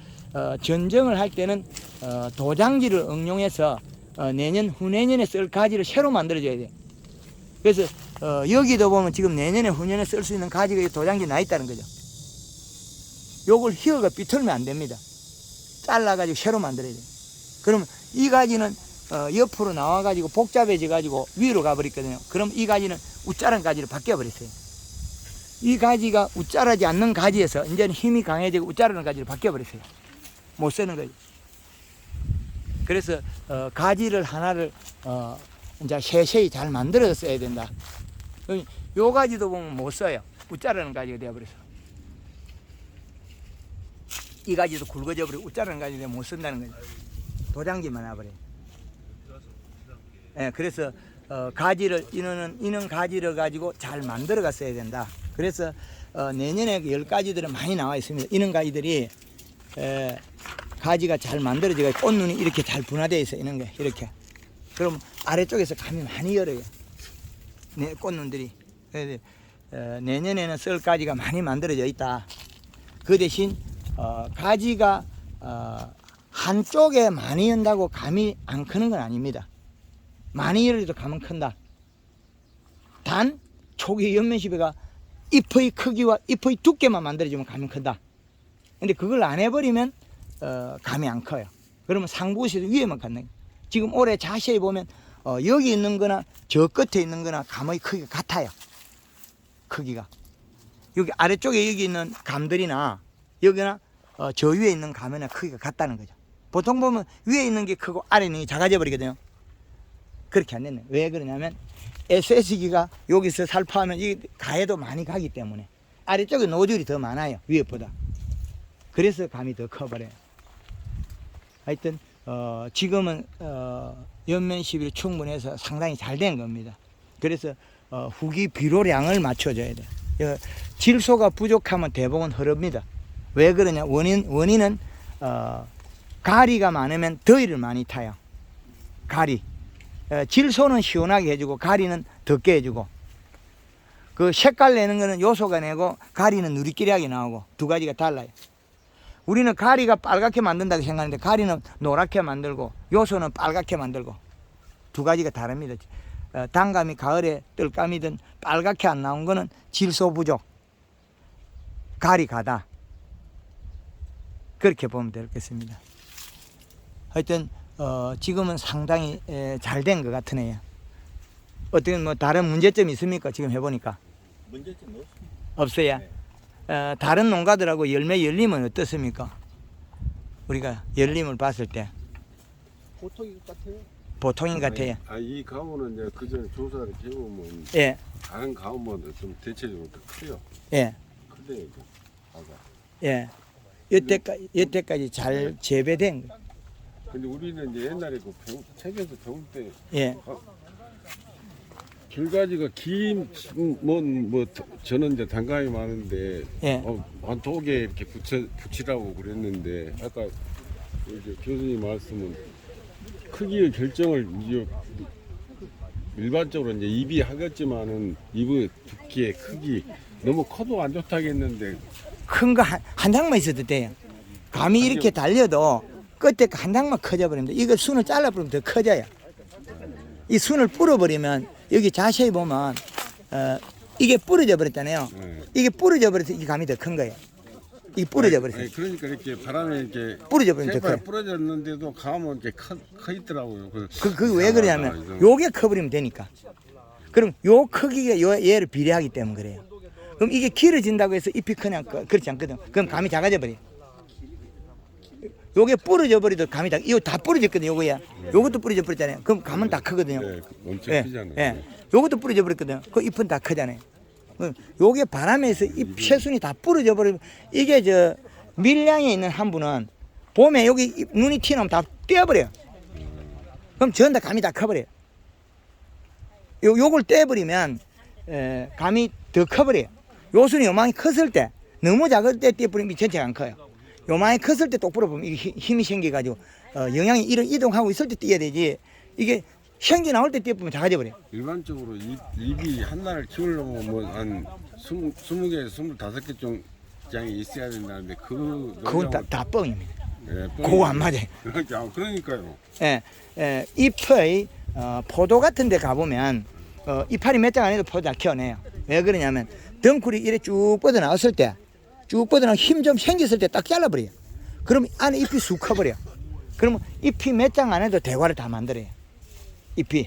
전정을 할 때는 도장지를 응용해서 내년 후내년에 쓸 가지를 새로 만들어줘야 돼. 그래서 여기도 보면 지금 내년에 후년에 쓸 수 있는 가지가 도장지 나 있다는 거죠. 요걸 휘어가 비틀면 안 됩니다. 잘라가지고 새로 만들어야 돼. 그러면 이 가지는 옆으로 나와가지고 복잡해져가지고 위로 가버렸거든요. 그럼 이 가지는 웃자란 가지로 바뀌어버렸어요. 이 가지가 웃자라지 않는 가지에서 이제는 힘이 강해지고 웃자라는 가지로 바뀌어버렸어요. 못 쓰는 거지. 그래서 가지를 하나를 이제 세세히 잘 만들어서 써야 된다. 요 가지도 보면 못 써요. 웃자라는 가지가 되어버려서. 이 가지도 굵어져 버리고 웃자라는 가지가 못 쓴다는 거죠. 도장지만 와버려요. 예, 그래서 가지를 이는 가지를 가지고 잘 만들어 갔어야 된다. 그래서 내년에 10가지들은 많이 나와 있습니다. 이는 가지들이 가지가 잘 만들어지고 꽃눈이 이렇게 잘 분화되어 있어 있는 게 이렇게. 그럼 아래쪽에서 감이 많이 열어요. 네, 꽃눈들이. 그래서 내년에는 쓸 가지가 많이 만들어져 있다. 그 대신 가지가 한쪽에 많이 연다고 감이 안 크는 건 아닙니다. 많이 열어도 감은 큰다. 단 초기 연면시비가 잎의 크기와 잎의 두께만 만들어주면 감이 큰다. 근데 그걸 안 해버리면 감이 안 커요. 그러면 상부에서 위에만 갖는. 지금 올해 자세히 보면 여기 있는 거나 저 끝에 있는 거나 감의 크기가 같아요. 크기가. 여기 아래쪽에 여기 있는 감들이나 여기나 저 위에 있는 감이나 크기가 같다는 거죠. 보통 보면 위에 있는 게 크고 아래 있는 게 작아져 버리거든요. 그렇게 안 됐네. 왜 그러냐면 SS기가 여기서 살포하면 이 가해도 많이 가기 때문에 아래쪽에 노즐이 더 많아요. 위에보다. 그래서 감이 더 커버려요. 하여튼 지금은 연면 시비를 충분해서 상당히 잘 된 겁니다. 그래서 후기 비료량을 맞춰줘야 돼요. 질소가 부족하면 대부분 흐릅니다. 왜 그러냐? 원인은 가리가 많으면 더위를 많이 타요. 가리. 질소는 시원하게 해주고 가리는 덥게 해주고, 그 색깔 내는 거는 요소가 내고 가리는 누리끼리하게 나오고 두 가지가 달라요. 우리는 가리가 빨갛게 만든다고 생각하는데 가리는 노랗게 만들고 요소는 빨갛게 만들고 두 가지가 다릅니다. 단감이 가을에 뜰감이든 빨갛게 안 나온 거는 질소 부족, 가리 가다. 그렇게 보면 되겠습니다. 하여튼 지금은 상당히 잘 된 것 같으네요. 어떻게 뭐 다른 문제점이 있습니까? 지금 해보니까. 문제점은 없습니다. 없어요. 네. 다른 농가들하고 열매 열림은 어떻습니까? 우리가 열림을 봤을 때 보통인 것 같아요. 보통인 것 같아요. 이 가오는 이제 그전에 조사를 해보면 예, 다른 가오보다 좀 대체적으로 더 커요. 예, 큰데요, 이거. 가가. 예. 여태까지 잘 재배된 거. 근데 우리는 이제 옛날에 그 책에서 배울 때 예, 귤가지가 긴, 뭐 저는 이제 단감이 많은데 예. 한 독에 이렇게 붙이라고 그랬는데 아까 이제 교수님 말씀은 크기의 결정을 이제 일반적으로 이제 입이 하겠지만은 입의 두께 크기 너무 커도 안 좋다겠는데 큰 거 한 장만 있어도 돼요. 감이 이렇게 달려도 끝에 한 장만 커져 버립니다. 이거 순을 잘라버리면 더 커져요. 이 순을 뿌려버리면 여기 자세히 보면 이게 부러져 버렸잖아요. 이게 부러져 버려서 이 감이 더 큰 거예요. 이게 부러져 버렸어요. 그러니까 이렇게 바람에 이렇게 부러져 버리면 더 색깔 커요. 부러졌는데도 감은 이렇게 커 있더라고요. 그게 왜 그러냐면 요게 커버리면 되니까. 그럼 요 크기가 얘를 비례하기 때문에 그래요. 그럼 이게 길어진다고 해서 잎이 그냥 그렇지 않거든. 그럼 감이 작아져 버려. 요게 부러져 버리도 감이 다 이거 다 부러졌거든. 요거야. 요것도 부러져 버렸잖아요. 그럼 감은 다 크거든요. 네, 엄청 예, 크잖아요. 예. 요것도 부러져 버렸거든요. 그 잎은 다 크잖아요. 요게 바람에서 잎 새순이 다 부러져 버리면 이게 저 밀양에 있는 한 분은 봄에 여기 눈이 튀어나오면 다 떼어버려요. 그럼 전 다 감이 다 커버려요. 요걸 떼버리면 감이 더 커버려요. 요 순이 요만히 컸을 때 너무 작을 때 떼버리면 전체가 안 커요. 요만히 컸을 때 똑부러 보면 이게 힘이 생겨가지고 영양이 이동하고 있을 때 떼야 되지. 이게 생기 나올 때 떼보면 작아져 버려요. 일반적으로 잎이 한 날을 키우려면 뭐 한 20개, 25개 좀 장이 있어야 된다는데 그건 다 뻥입니다. 예, 그거 안 맞아요. 그러니까요. 예, 잎의 포도 같은 데 가보면 이파리 몇 장 안에도 포도 다 키워내요. 왜 그러냐면 덩쿨이 이래 쭉 뻗어나왔을 때 쭉 뻗어나와 힘 좀 생겼을 때 딱 잘라버려요. 그럼 안에 잎이 쑥 커버려요. 그러면 잎이 몇 장 안에도 대과를 다 만들어요. 잎이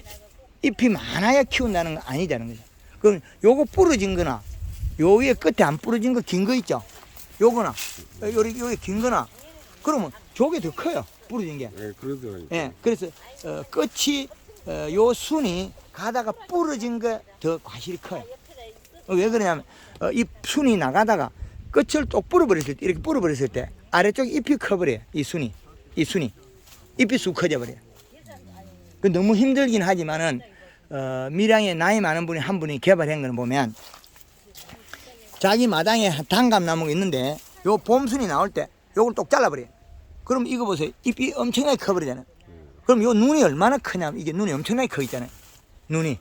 많아야 키운다는 건 아니자는 거죠. 그럼 요거 부러진 거나 요 위에 끝에 안 부러진 거 긴 거 있죠. 요거나 요기 긴 거나 그러면 저게 더 커요. 부러진 게. 예, 그러더라고요. 예, 그래서 끝이 요 순이 가다가 부러진 거 더 과실이 커요. 왜 그러냐면 이 순이 나가다가 끝을 똑 부러버렸을 때 이렇게 부러버렸을 때 아래쪽 잎이 커버려요. 이 순이 잎이 쑥 커져 버려요. 그 너무 힘들긴 하지만은 밀양에 나이 많은 분이 한 분이 개발한 거는 보면 자기 마당에 단감나무가 있는데 요 봄순이 나올 때 요걸 똑 잘라버려요. 그럼 이거 보세요. 잎이 엄청나게 커버리잖아요. 그럼 요 눈이 얼마나 크냐면 이게 눈이 엄청나게 커 있잖아요. 눈이.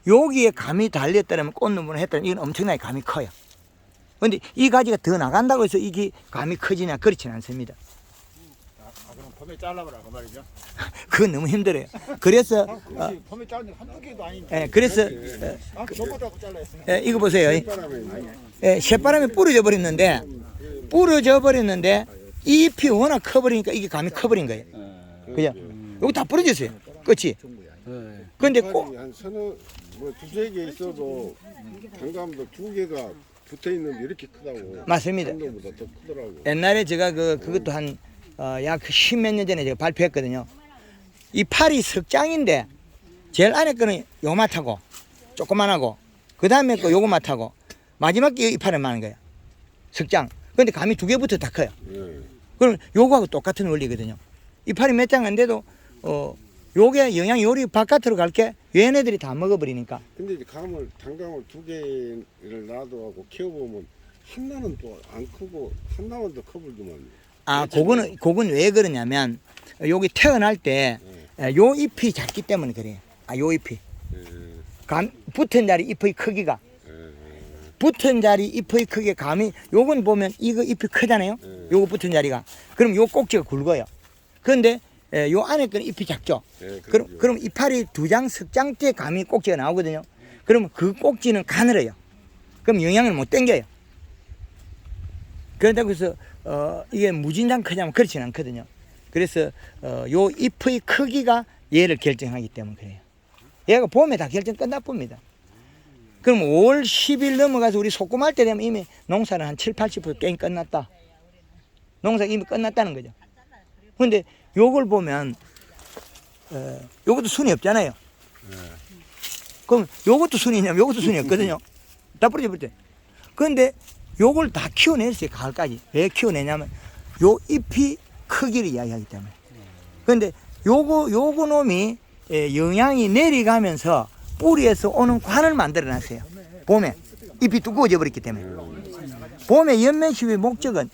여기에 감이 달렸다면 꽃눈물을 했다면 이건 엄청나게 감이 커요. 근데 이 가지가 더 나간다고 해서 이게 감이 커지냐 그렇지는 않습니다. 그럼 봄에 잘라버라 그 말이죠. 그건 너무 힘들어요. 그래서 봄에 자르는 한두 개도 아닌데. 예, 그래서 너보다 잘라했으면. 이거 보세요. 쇳바람에 부러져 버렸는데 이 잎이 워낙 커버리니까 이게 감이 커버린 거예요. 그죠? 여기 다 부러졌어요. 끝이. 근데 꼭 한 두세 개 있어도 단감도 2개가 붙어 있는데 이렇게 크다고. 맞습니다. 보다 더 크더라고. 옛날에 제가 그것도 한 약 10몇 년 전에 제가 발표했거든요. 이 팔이 석장인데 제일 안에 거는 요만하고 조그만하고 그 다음에 거 요거만하고 마지막 게 이 팔에 많은 거예요. 석장. 근데 감이 2개부터 다 커요. 예. 그럼 요거하고 똑같은 원리거든요. 이 팔이 몇 장 안 돼도 요게 영양이 요리 바깥으로 갈게 얘네들이 다 먹어버리니까. 근데 이제 단감을 2개를 놔두고 키워보면 하나는 또 안 크고 하나만 더 커불더만. 그건 왜 그러냐면 여기 태어날 때 요 잎이 작기 때문에 그래요. 요 잎이. 붙은 자리 잎의 크기가. 붙은 자리 잎의 크기 감이 요건 보면 이거 잎이 크잖아요. 요거 붙은 자리가. 그럼 요 꼭지가 굵어요. 그런데 요 안에 거는 잎이 작죠. 그럼 이파리 2장 석장째 감이 꼭지가 나오거든요. 그러면 그 꼭지는 가늘어요. 그럼 영양을 못 당겨요. 그런다고 해서 이게 무진장 크냐면 그렇지는 않거든요. 그래서 요 잎의 크기가 얘를 결정하기 때문에 그래요. 얘가 봄에 다 결정 끝나봅니다. 그럼 5월 10일 넘어가서 우리 소금할 때 되면 이미 농사는 한 7, 80% 게임 끝났다. 농사가 이미 끝났다는 거죠. 근데 요걸 보면 요것도 순이 없잖아요. 그럼 요것도 순이 있냐면 요것도 순이 없거든요. 다 부러져 버릴 때. 그런데 요걸 다 키워냈어요. 가을까지. 왜 키워내냐면 요 잎이 크기를 이야기하기 때문에. 그런데 요거 놈이 영양이 내려가면서 뿌리에서 오는 관을 만들어 놨어요. 봄에 잎이 두꺼워져 버렸기 때문에. 봄에 연면십의 목적은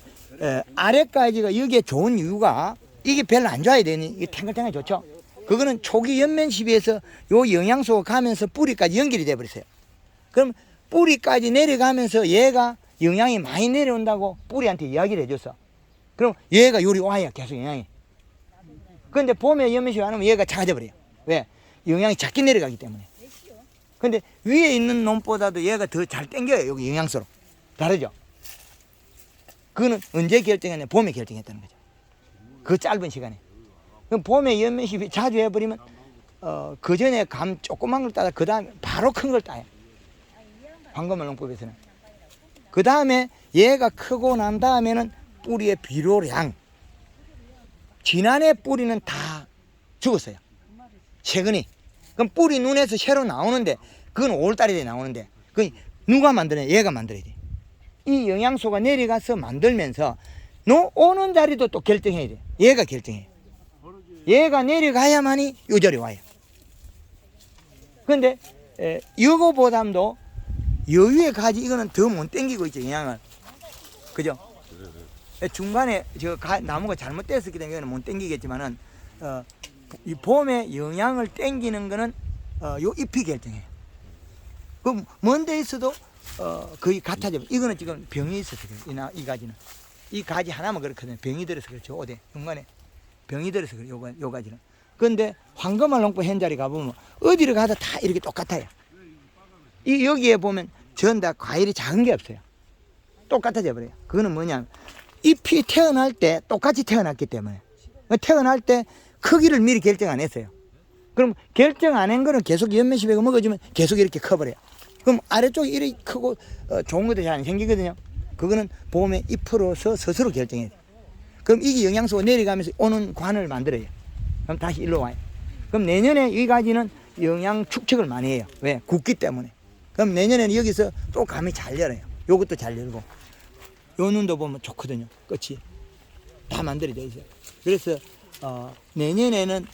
아래까지가 여기에 좋은 이유가 이게 별로 안 좋아야 되니 이게 탱글탱글 좋죠. 그거는 초기 연면십에서 요 영양소가 가면서 뿌리까지 연결이 돼 버렸어요. 그럼 뿌리까지 내려가면서 얘가 영양이 많이 내려온다고 뿌리한테 이야기를 해줬어. 그럼 얘가 요리 와야 계속 영양이. 근데 봄에 연면식 안 하면 얘가 작아져 버려요. 왜? 영양이 작게 내려가기 때문에. 근데 위에 있는 놈보다도 얘가 더 잘 땡겨요. 여기 영양소로. 다르죠? 그거는 언제 결정했냐? 봄에 결정했다는 거죠. 그 짧은 시간에. 그럼 봄에 연면식 자주 해버리면 그 전에 감 조그만 걸 따다 그 다음에 바로 큰 걸 따요. 황금알농법에서는. 그 다음에 얘가 크고 난 다음에는 뿌리의 비료량. 지난해 뿌리는 다 죽었어요. 최근에. 그럼 뿌리 눈에서 새로 나오는데 그건 5월달에 나오는데 그 누가 만드냐? 얘가 만들어야 돼. 이 영양소가 내려가서 만들면서 오는 자리도 또 결정해야 돼. 얘가 결정해. 얘가 내려가야만이 요 자리 와요. 근데 이거보다도 여유의 가지 이거는 더 못 땡기고 있죠. 영양을. 그죠? 중간에 나무가 잘못됐었기 때문에 못 땡기겠지만은 이 봄에 영양을 땡기는 거는 요 잎이 결정해요. 그럼 먼데 있어도 거의 같아져. 이거는 지금 병이 있어서 그래요. 이 가지는. 이 가지 하나만 그렇거든요. 병이 들어서 그렇죠. 어디 중간에 병이 들어서 그래요. 요 가지는. 그런데 황금알농법 현자리 가보면 어디를 가도 다 이렇게 똑같아요. 여기에 보면 전 다 과일이 작은 게 없어요. 똑같아져 버려요. 그거는 뭐냐면 잎이 태어날 때 똑같이 태어났기 때문에 태어날 때 크기를 미리 결정 안 했어요. 그럼 결정 안 한 거는 계속 연면시백을 먹어주면 계속 이렇게 커버려요. 그럼 아래쪽이 이렇게 크고 좋은 것도 잘 안 생기거든요. 그거는 봄에 잎으로서 스스로 결정해야 돼요. 그럼 이게 영양소가 내려가면서 오는 관을 만들어요. 그럼 다시 일로 와요. 그럼 내년에 이 가지는 영양 축적을 많이 해요. 왜? 굳기 때문에. 그럼 내년에는 여기서 또 감이 잘 열어요. 요것도 잘 열고. 요 눈도 보면 좋거든요. 끝이. 다 만들어져 있어요. 그래서 내년에는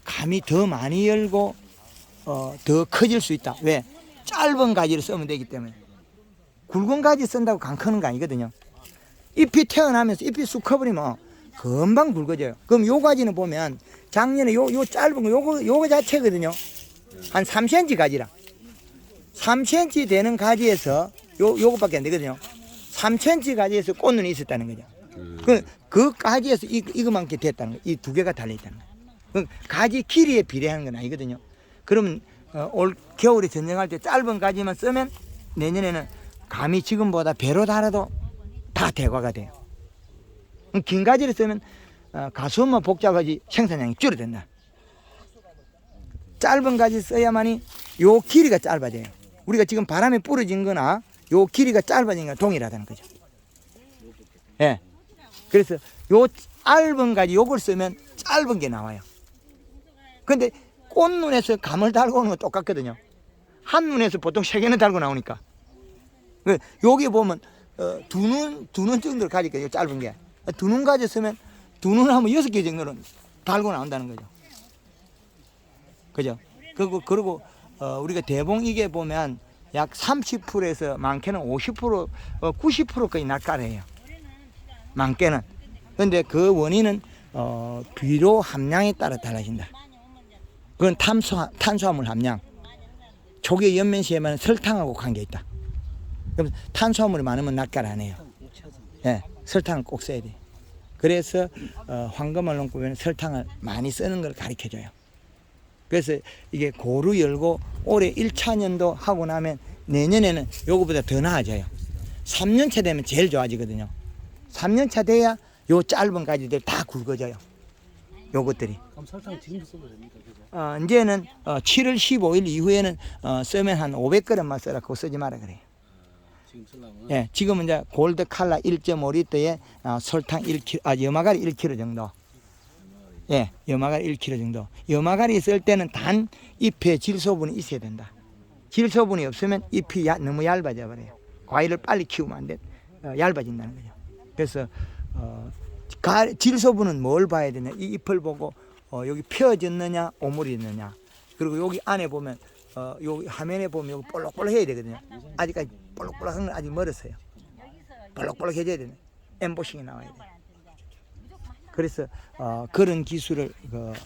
감이 더 많이 열고 더 커질 수 있다. 왜? 짧은 가지를 쓰면 되기 때문에. 굵은 가지 쓴다고 감 크는 거 아니거든요. 잎이 태어나면서 잎이 쑥 커버리면 금방 굵어져요. 그럼 요 가지는 보면 작년에 요 짧은 거 요거 자체거든요. 한 3cm 가지라. 3cm 되는 가지에서 요것밖에 안 되거든요. 3cm 가지에서 꽃눈이 있었다는 거죠. 그 가지에서 이거만큼 됐다는 거예요. 이 두 개가 달려있다는 거예요. 가지 길이에 비례하는 건 아니거든요. 그러면 올 겨울에 전쟁할 때 짧은 가지만 쓰면 내년에는 감이 지금보다 배로 달아도 다 대과가 돼요. 긴 가지를 쓰면 가수만 복잡하지 생산량이 줄어든다. 짧은 가지 써야만이 요 길이가 짧아져요. 우리가 지금 바람에 부러진 거나 요 길이가 짧아진 거나 동일하다는 거죠. 예. 그래서 요 짧은 가지 요걸 쓰면 짧은 게 나와요. 근데 꽃눈에서 감을 달고 오는 건 똑같거든요. 한눈에서 보통 3개는 달고 나오니까. 여기 보면 두 눈 정도를 가지니까 짧은 게. 두 눈 가지 쓰면 두 눈을 하면 6개 정도는 달고 나온다는 거죠. 그죠? 그리고 우리가 대봉 이게 보면 약 30%에서 많게는 50%, 90%까지 낚아래요. 많게는. 근데 그 원인은 비료 함량에 따라 달라진다. 그건 탄수화물 함량. 조개 연면시에만 설탕하고 관계 있다. 그럼 탄수화물이 많으면 낚아를 안 해요. 예, 설탕을 꼭 써야 돼. 그래서 황금알농법에는 설탕을 많이 쓰는 걸 가르쳐줘요. 그래서 이게 고루 열고 올해 1차년도 하고 나면 내년에는 요거보다 더 나아져요. 3년차 되면 제일 좋아지거든요. 3년차 돼야 요 짧은 가지들 다 굵어져요. 요것들이. 그럼 설탕 지금도 써도 됩니까? 이제는 7월 15일 이후에는 쓰면 한 500g만 써라. 그거 쓰지 마라 그래요. 지금 쓰려면? 예, 지금은 이제 골드 칼라 1.5리터에 설탕 1kg, 염화가리 1kg 정도. 예, 염화가리 1kg 정도. 염화가리 쓸 때는 단 잎에 질소분이 있어야 된다. 질소분이 없으면 잎이 너무 얇아져 버려요. 과일을 빨리 키우면 안 돼. 얇아진다는 거죠. 그래서 질소분은 뭘 봐야 되냐? 이 잎을 보고 여기 펴졌느냐, 오물이 있느냐. 그리고 여기 안에 보면 여기 화면에 보면 여기 볼록볼록 해야 되거든요. 아직까지 볼록볼록한 건 아직 멀었어요. 볼록볼록 해줘야 되네. 엠보싱이 나와야 돼. 그래서 그런 기술을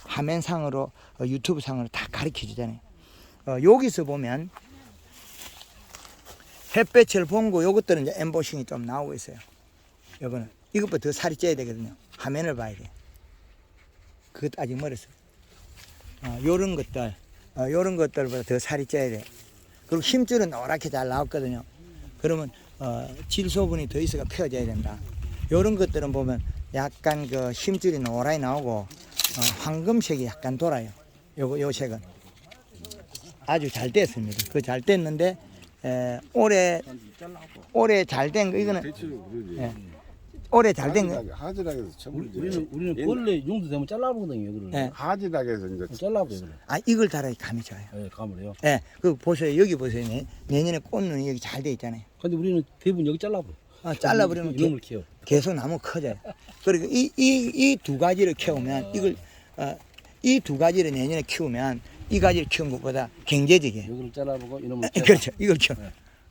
화면상으로 유튜브상으로 다 가르쳐 주잖아요. 여기서 보면 햇볕을 본거 요것들은 이제 엠보싱이 좀 나오고 있어요. 요거는 이것보다 더 살이 쪄야 되거든요. 화면을 봐야 돼. 그것도 아직 멀었어요. 요런 것들, 요런 것들보다 더 살이 쪄야 돼. 그리고 힘줄은 노랗게 잘 나왔거든요. 그러면 질소분이 더 있어가 펴져야 된다. 요런 것들은 보면 약간 그 힘줄이 노랗게 나오고 황금색이 약간 돌아요. 요 색은 아주 잘 됐습니다. 그 잘 됐는데 올해 잘 된 거 이거는 대체로 그러지. 예. 올해 잘 된 거. 하지락에서 처분이지. 우리는 원래 용도 되면 잘라보거든요. 이거를. 예. 하지락에서 이제 잘라보요. 이거를. 이걸 달아야 감이 좋아요. 예, 감을요. 예. 그 보세요. 여기 보세요. 내년에 꽃눈이 여기 잘 돼 있잖아요. 근데 우리는 대부분 여기 잘라버려. 잘라버리면 이놈을 키워. 계속 나무 커져요. 그리고 이 두 가지를 키우면 이걸 이 두 가지를 내년에 키우면 이 가지를 키운 것보다 경제적이에요. 여기를 잘라보고 이놈을 키워. 그렇죠. 이걸 키워.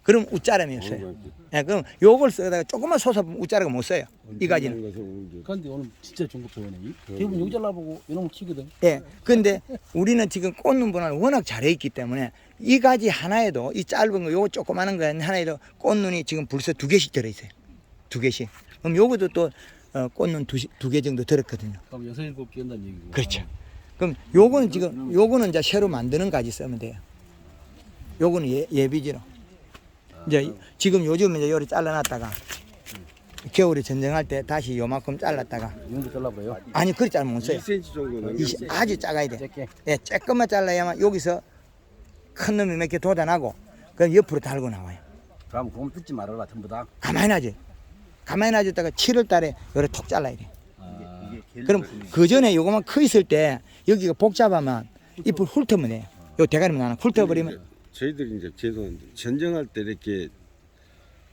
그럼 웃자람이 없어요. 예, 그럼 요걸 쓰다가 조금만 솟아보면 웃자라가 못 써요. 이 가지는. 근데 오늘 진짜 중국 배우네. 대부분 여기 잘라보고 이놈을 키거든. 예. 근데 우리는 지금 꽃눈 분할을 워낙 잘해 있기 때문에 이 가지 하나에도 이 짧은 거 요거 조그마한 거 하나에도 꽃눈이 지금 벌써 2개씩 들어있어요. 2개씩. 그럼 요것도 또 꽃눈 2개 정도 들었거든요. 그럼 6, 7개 한다는 얘기고. 그렇죠. 그럼 요거는 지금 요거는 이제 새로 만드는 가지 쓰면 돼요. 요거는 예비지로. 이제 지금 요즘 이제 요리 잘라놨다가 겨울에 전쟁할 때 다시 요만큼 잘랐다가 이놈도 잘라버려요. 아니 그리 잘못 써요. 2cm 정도는 아주 작아야 돼. 짧게. 예, 조금만 잘라야만 여기서 큰 놈이 몇 개 돋아나고 그럼 옆으로 달고 나와요. 그럼 그건 뜯지 말아라 전부 다. 가만히 놔지. 가만히 놔줬다가 7월 달에 요래 톡 잘라야 돼. 이게 그럼 그 전에 요거만 커 있을 때 여기가 복잡하면 잎을 훑으면 돼요. 요 대가리만 하나 훑어버리면 저희들이 이제 죄송한데 전쟁할 때 이렇게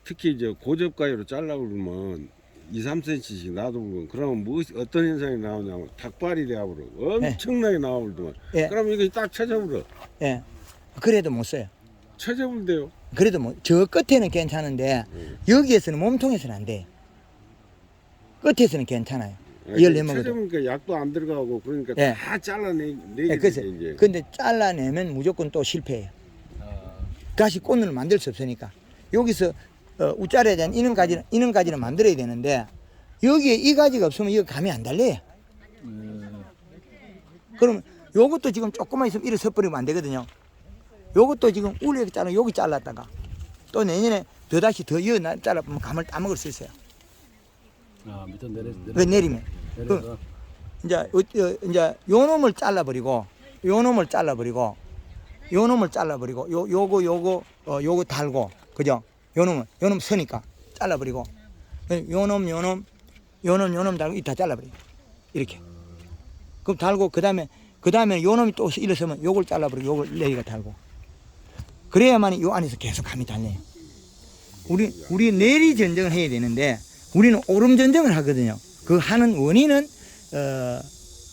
특히 이제 고접가위로 잘라고 그러면 2, 3cm씩 놔두면 그러면 뭐 어떤 현상이 나오냐면 닭발이 되어버려 엄청나게 나와버리더만. 예. 그럼 이거 딱 찾아버려. 예. 그래도 못 써요. 찾아버린대요. 그래도 뭐 저 끝에는 괜찮은데 여기에서는 몸통에서는 안 돼요. 끝에서는 괜찮아요. 열 내먹어도. 찾아보니까 약도 안 들어가고 그러니까 예. 다 잘라내게 예, 그래서 되지 이제. 근데 잘라내면 무조건 또 실패해요. 다시 꽃눈을 만들 수 없으니까 여기서 우짜리에 대한 이런 가지는 만들어야 되는데 여기에 이 가지가 없으면 이거 감이 안 달려요. 그러면 요것도 지금 조금만 있으면 이래 섣버리면 안 되거든요. 요것도 지금 우리 여기 잘랐다가 또 내년에 더다시 더 이어 잘라보면 감을 따먹을 수 있어요. 밑에 왜 내리면. 내려서. 이제 요 놈을 잘라버리고 요 놈을 잘라버리고 요거 달고 그죠? 요 놈 서니까 잘라버리고 요 놈 달고 이 다 잘라버려 이렇게. 그럼 달고 그다음에 요 놈이 또 일어서면 요걸 잘라버리고 요걸 내리가 달고 그래야만 요 안에서 계속 감이 달려요. 우리 내리 전쟁을 해야 되는데 우리는 오름 전쟁을 하거든요. 그 하는 원인은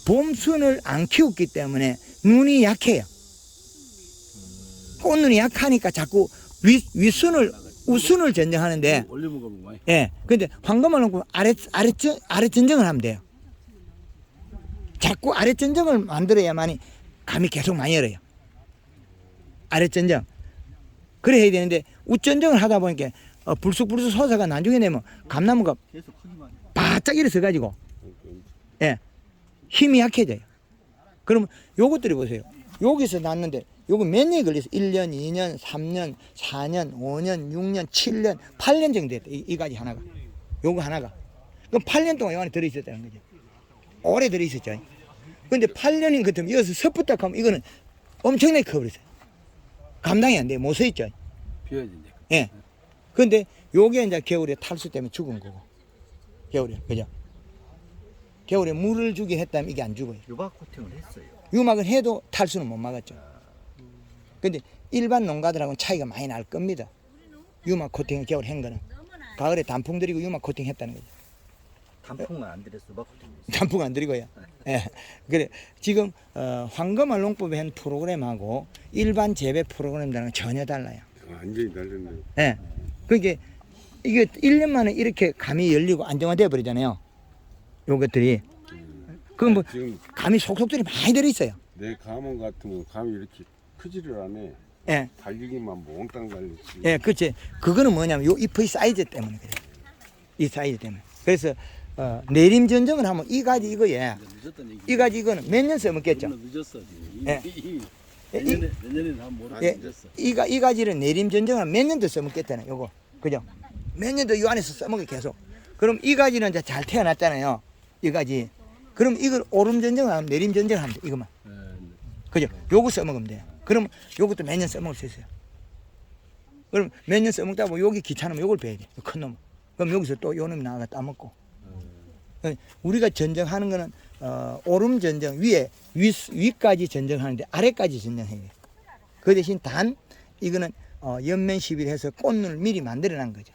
봄순을 안 키웠기 때문에 눈이 약해요. 꽃눈이 약하니까 자꾸 우순을 전쟁하는데 올려먹으면 많이. 예. 근데 황금알 놓고 아래 전쟁을 하면 돼요. 자꾸 아래 전쟁을 만들어야만이 감이 계속 많이 열어요. 아래 전쟁. 그래 해야 되는데 우전쟁을 하다 보니까 불쑥불쑥 솟아가 나중에 되면 감나무가 바짝 일어서 가지고 예. 힘이 약해져요. 그러면 요것들이 보세요. 여기서 났는데 요거 몇 년이 걸렸어? 1년, 2년, 3년, 4년, 5년, 6년, 7년, 8년 정도 됐다. 이 가지 하나가. 요거 하나가. 그럼 8년 동안 요 안에 들어있었다는 거죠. 오래 들어있었죠. 근데 8년인 것 같으면 여기서 섣부딱 하면 이거는 엄청나게 커버렸어요. 감당이 안 돼요. 못 서 있죠. 비워야 된대. 예. 근데 요게 이제 겨울에 탈수 때문에 죽은 거고. 겨울에. 그죠? 겨울에 물을 주게 했다면 이게 안 죽어요. 유박 코팅을 했어요. 유막을 해도 탈수는 못 막았죠. 근데 일반 농가들하고는 차이가 많이 날 겁니다. 유막 코팅을 겨울에 한 거는. 가을에 단풍 들이고 유막 코팅 했다는 거죠. 단풍은 안 들였어. 유박 코팅. 단풍 안 들이고요. 예. 그래. 지금, 황금알 농법에 한 프로그램하고 일반 재배 프로그램들은 전혀 달라요. 완전히 달렸네요. 예. 그게, 이게 1년 만에 이렇게 감이 열리고 안정화되어 버리잖아요. 요것들이. 그럼 뭐, 지금 감이 속속들이 많이 들어있어요. 내 감원 같으면 감이 이렇게 크지를 않아. 예. 달리기만 몽땅 달렸지. 예, 그렇지. 그거는 뭐냐면 요 잎의 사이즈 때문에 그래. 이 사이즈 때문에. 그래서 내림 전정을 하면 이 가지 이거에 늦었던 얘기. 이 가지 이거는 몇 년 써먹겠죠. 늦었어. 예. 내년에는 한번 모르겠어. 예, 늦었어. 이 가지를 내림 전정을 몇 년 더 써먹겠다네. 요거 그죠? 몇 년 더 이 안에서 써먹어 계속. 그럼 이 가지는 이제 잘 태어났잖아요. 이 가지. 그럼 이걸 오름 전정을 하면 내림 전정을 하면 돼. 이것만. 그죠? 요거 써먹으면 돼요. 그럼 요것도 몇 년 써먹을 수 있어요. 그럼 몇 년 써먹다 보면 여기 귀찮으면 요걸 베야 돼. 큰 놈. 그럼 여기서 또 요 놈이 나가 따먹고. 우리가 전정하는 거는 오름 전정 위까지 전정하는데 아래까지 전정해야 돼. 그 대신 단 이거는 연면 시비를 해서 꽃눈을 미리 만들어 놓은 거죠.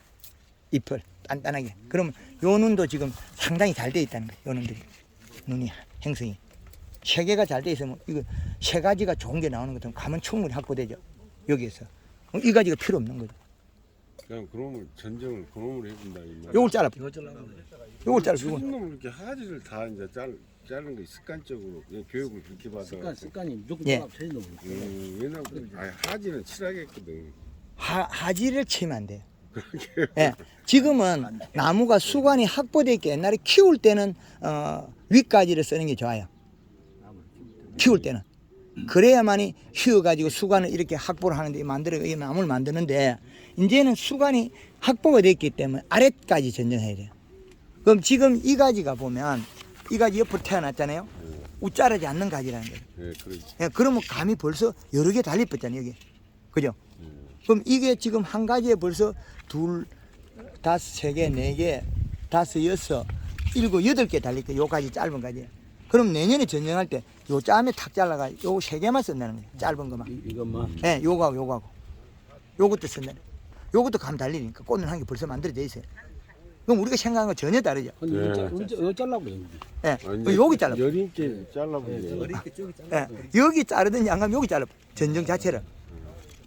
잎을 단단하게. 그러면 요 눈도 지금 상당히 잘 돼 있다는 거예요. 요 눈들이. 눈이 행성이. 체계가 잘 돼 있으면 이거 세 가지가 좋은 게 나오는 것처럼 가면 충분히 확보되죠. 여기에서. 이 가지가 필요 없는 거죠. 그냥 그러면 전정을 그놈으로 해준다 이 말. 요걸 잘라. 이거 잘라고. 요걸 잘라. 큰 놈을 이렇게 하지를 다 이제 자르는 게 습관적으로 교육을 그렇게 받아. 습관이 무조건 예. 잘라 쳐야 돼. 왜냐면 하지는 칠하겠거든. 하지를 치면 안 돼요. 예, 지금은 나무가 수관이 확보되어 있게 옛날에 키울 때는 윗가지를 쓰는 게 좋아요. 키울 때는. 그래야만이 키워가지고 수관을 이렇게 확보를 하는데 이 나무를 만드는데 이제는 수관이 확보가 됐기 때문에 아래까지 전정해야 돼요. 그럼 지금 이 가지가 보면 이 가지 옆으로 태어났잖아요. 우짜르지 않는 가지라는 거예요. 예, 그렇지. 예, 그러면 감이 벌써 여러 개 달리었잖아요, 여기. 그죠? 그럼 이게 지금 한 가지에 벌써 둘, 다섯, 세 개, 네 개, 다섯, 여섯, 일곱, 여덟 개 달릴 거예요. 요 가지 짧은 가지. 그럼 내년에 전쟁할 때 요 짬에 탁 잘라가 요 세 개만 쓴다는 거예요. 짧은 것만. 이것만. 예, 요거하고 요거하고. 요것도 쓴다는 거예요. 요것도 감 달리니까 꽃눈 한 개 벌써 만들어져 있어요. 그럼 우리가 생각한 거 전혀 다르죠. 근데 네. 이거 잘라고 그래. 예, 여기 잘라. 여린께 잘라보게. 예, 여기 자르든지 안 가면 여기 잘라. 전정 자체를.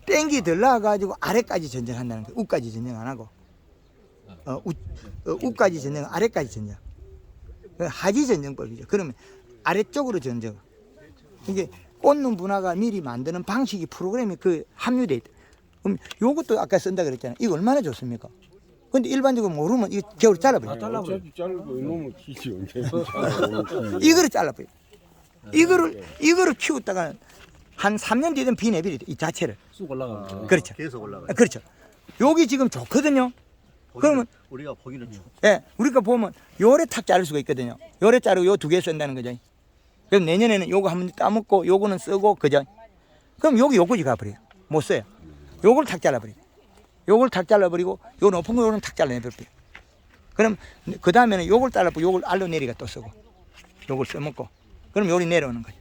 땡기 들러가지고 아래까지 전정한다는 거예요. 우까지 전정 안 하고. 우까지 전정, 아래까지 전정. 하지 전정법이죠. 그러면 아래쪽으로 전정. 이게 꽃눈 분화가 미리 만드는 방식이 프로그램이 함유돼 있다. 그럼 요것도 아까 쓴다 그랬잖아요. 이거 얼마나 좋습니까? 근데 일반적으로 모르면 이거 겨울에 잘라버려요. 어차피 자르고 이놈을 키지 언제. 이거를 잘라버려요. 이거를 키웠다가 한 3년 뒤에는 비내비리 이 자체를. 쑥 올라가면. 그렇죠. 계속 올라가요. 그렇죠. 여기 지금 좋거든요. 그러면 우리가 보기는 좋. 예, 우리가 보면 요래 탁 자를 수가 있거든요. 요래 자르고 요 두 개 쓴다는 거죠. 그럼 내년에는 요거 한번 따먹고 요거는 쓰고 그죠. 그럼 요거지 가버려요. 못 써요. 요걸 탁 잘라버려요. 요걸 탁 잘라버리고 요 높은 거 요는 탁 잘라내버려요. 그럼 그 다음에는 요걸 잘라버리고 요걸 알로 내리가 또 쓰고 요걸 써먹고 그럼 요리 내려오는 거죠.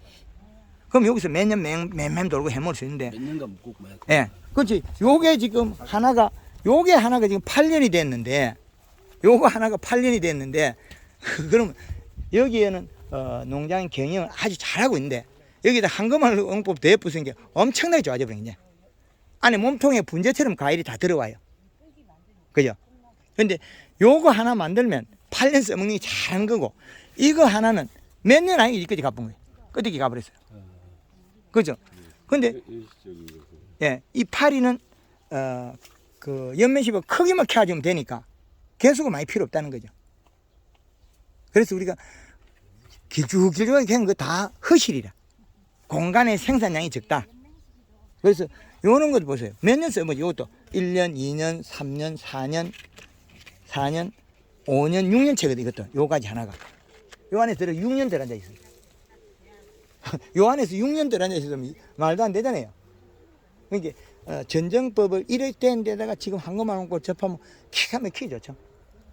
그럼 여기서 몇 년 맴 돌고 해먹을 수 있는데 몇 년간 묶고 막. 예, 그렇지. 요게 지금 요게 하나가 지금 8년이 됐는데, 요거 하나가 8년이 됐는데, 그럼 여기에는 농장 경영을 아주 잘하고 있는데, 여기다 한금알 응법 대프 쓴 게 엄청나게 좋아져 버린 게 안에 몸통에 분재처럼 과일이 다 들어와요. 그죠? 근데 요거 하나 만들면 8년 써먹는 게 잘한 거고, 이거 하나는 몇 년 아니고 이까지 가본 거예요. 끝까지 가버렸어요. 그죠? 근데 예, 이 파리는 연면십을 크기만 키워주면 되니까 개수가 많이 필요 없다는 거죠. 그래서 우리가 길쭉길쭉하게 한 거 다 허실이라. 공간의 생산량이 적다. 그래서 요런 것도 보세요. 몇 년 써보죠. 이것도 1년, 2년, 3년, 4년, 5년, 6년 채거든. 이것도 요까지 하나가. 요 안에 6년 들어앉아 있어요. 요 안에서 6년 들어앉아 있으면 말도 안 되잖아요. 그러니까 전정법을 이럴 된 데다가 지금 한것만 놓고 접하면 기가 막히게 좋죠.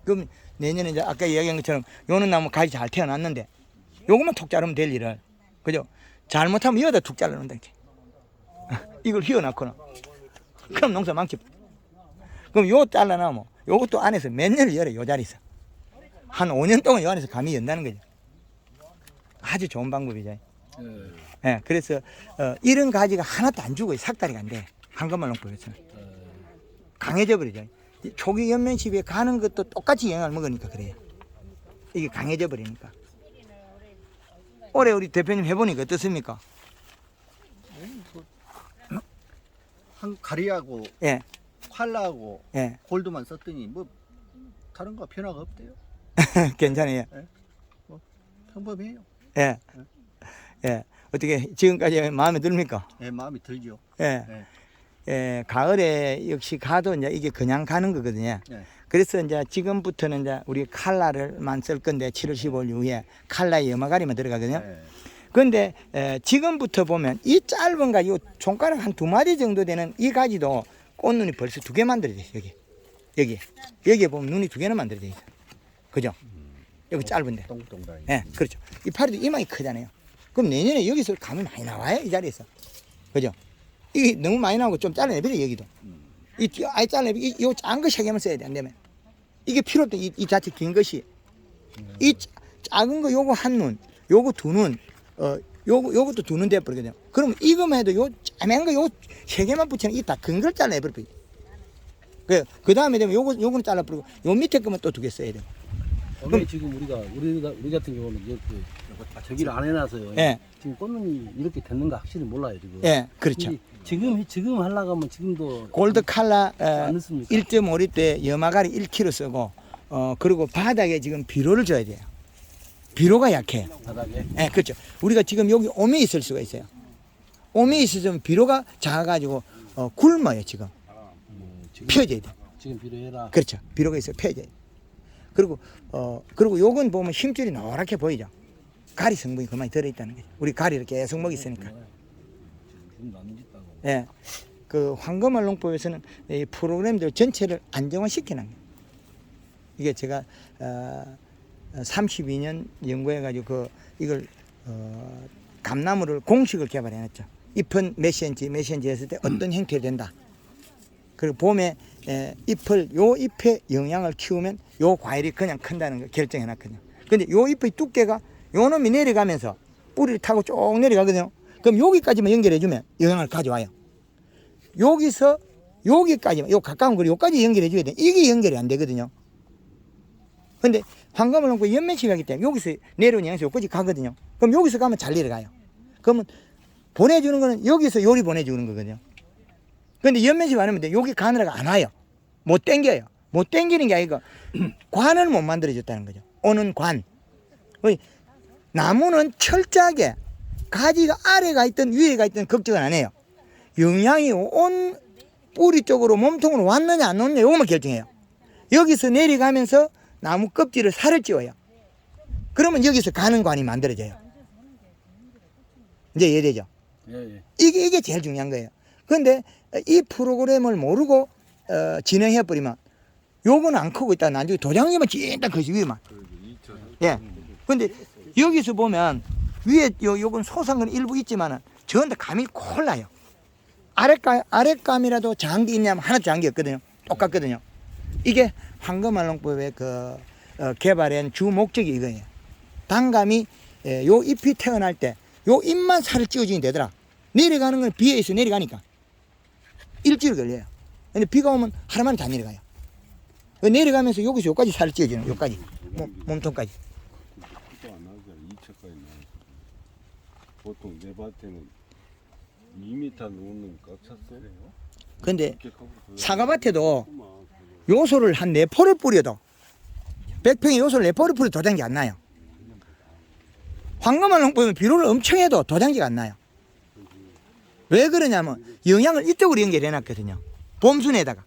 그럼 내년에 이제 아까 이야기한 것처럼 요는 나무 가지 잘 태어났는데 요것만 톡 자르면 될 일을, 그죠? 잘못하면 여기다 툭 잘라놓는다 이렇게. 이걸 휘어놨거나 그럼 농사 망치. 그럼 요 잘라놔면 요것도 안에서 몇 년을 열어요. 요 자리에서 한 5년 동안 요 안에서 감이 연다는 거죠. 아주 좋은 방법이죠. 예, 그래서 이런 가지가 하나도 안 죽어요. 삭달이 안 돼. 한것만 농법에서는 강해져 버리죠. 초기 연면시비에 가는 것도 똑같이 영향을 먹으니까 그래요. 이게 강해져 버리니까. 올해 우리 대표님 해보니까 어떻습니까? 가리하고 예, 칼라하고 예. 골드만 썼더니 뭐 다른 거 변화가 없대요. 괜찮아요. 평범해요. 예. 예. 어떻게 지금까지 마음에 듭니까? 예, 마음이 들죠. 예. 예. 예, 가을에 역시 가도 이제 이게 그냥 가는 거거든요. 예. 그래서 이제 지금부터는 이제 우리 칼라를만 쓸 건데 7월 15일 이후에 칼라에 염화가리만 들어가거든요. 예. 그런데 지금부터 보면 이 짧은 가지, 요 손가락 한 2마디 정도 되는 이 가지도 꽃눈이 벌써 2개 만들어져 있어요. 여기에 보면 눈이 2개는 만들어져 있어요. 그죠? 여기 짧은데. 동동다리. 예, 그렇죠. 이 파리도 이만이 크잖아요. 그럼 내년에 여기서 감이 많이 나와요, 이 자리에서. 그죠? 이게 너무 많이 나오고 좀 잘라내버려, 여기도. 아예 잘라내버려. 요 작은 거 3개만 써야 돼, 안 되면. 이게 필요 없다, 이 자체 긴 것이. 이 작은 거 요거 한 눈, 요거 2눈, 요것도 2눈 돼버리거든요. 그러면 이거만 해도 요 짜맨 거 요 3개만 붙이는 이 다 큰 걸 잘라내버려. 그 다음에 되면 요거는 잘라버리고, 요 밑에 거만 또 2개 써야 돼요. 그럼 지금 우리 같은 경우는 이렇게 저기를 안 해놔서요. 예. 지금 꽃눈이 이렇게 됐는가 확실히 몰라요 지금. 예, 그렇죠. 근데 지금 하려고 하면 지금도 골드 칼라 안 넣습니까? 1.5리터에 염화가리 1kg 쓰고 그리고 바닥에 지금 비료를 줘야 돼요. 비료가 약해요. 바닥에. 예, 그렇죠. 우리가 지금 여기 오미 있을 수가 있어요. 오미 있으면 비료가 작아가지고 굶어요 지금. 지금, 펴져야 돼. 지금 필요해라. 그렇죠. 비료가 있어요. 펴져야 돼. 그리고 요건 보면 힘줄이 노랗게 보이죠. 가리 성분이 그만이 들어있다는 거죠. 우리 가리를 계속 먹였으니까. 지금 안 짓다고. 예. 그 황금알농법에서는 이 프로그램들 전체를 안정화시키는 거예요. 이게 제가 32년 연구해가지고 이걸 감나무를 공식을 개발해놨죠. 잎은 몇 센치 했을 때 어떤 형태가 된다. 그리고 봄에 요 잎의 영양을 키우면 요 과일이 그냥 큰다는 걸 결정해놨거든요. 근데 요 잎의 두께가 요 놈이 내려가면서 뿌리를 타고 쭉 내려가거든요. 그럼 여기까지만 연결해주면 영양을 가져와요. 여기서 여기까지만, 요 가까운 거리 여기까지 연결해줘야 돼. 이게 연결이 안 되거든요. 근데 황금을 놓고 연면식이 하기 때문에 여기서 내려온 영양소 여기까지 가거든요. 그럼 여기서 가면 잘 내려가요. 그러면 보내주는 거는 여기서 요리 보내주는 거거든요. 근데 연면식 안 하면 돼. 여기 가느라가 안 와요. 못 땡겨요. 못 땡기는 게 아니고 관을 못 만들어줬다는 거죠. 오는 관. 나무는 철저하게 가지가 아래가 있든 위에가 있든 걱정을 안 해요. 영양이 온 뿌리 쪽으로 몸통으로 왔느냐 안 왔느냐 이것만 결정해요. 여기서 내려가면서 나무 껍질을 살을 찌워요. 그러면 여기서 가는 관이 만들어져요. 이제 이해되죠? 예. 이게 제일 중요한 거예요. 그런데 이 프로그램을 모르고 진행해버리면 요거는 안 크고 있다. 나중에 도장님은 찐딱 그 위에만. 예. 근데 여기서 보면 위에 요건 소상은 일부 있지만은 전부 감이 콜라요. 아랫감이라도 작은 게 있냐면 하나 작은 게 없거든요. 똑같거든요. 이게 황금알농법의 개발한 주 목적이 이거예요. 단감이 요 잎이 태어날 때 요 잎만 살을 찌워주면 되더라. 내려가는 건 비에 있어 내려가니까 일주일 걸려요. 근데 비가 오면 하루 만에 다 내려가요. 내려가면서 여기서 여기까지 살을 찌워주는 여기까지 몸통까지. 안 나오잖아. 2차까지 나와서. 보통 내 밭에는 2m 넘는 꽉 찼어요. 근데 사과밭에도 요소를 한 4포를 뿌려도 100평에 요소를 4포를 뿌려도 도장기 안 나요. 황금알농법은 비료를 엄청 해도 도장기가 안 나요. 왜 그러냐면 영양을 이쪽으로 연결해 놨거든요. 봄순에다가.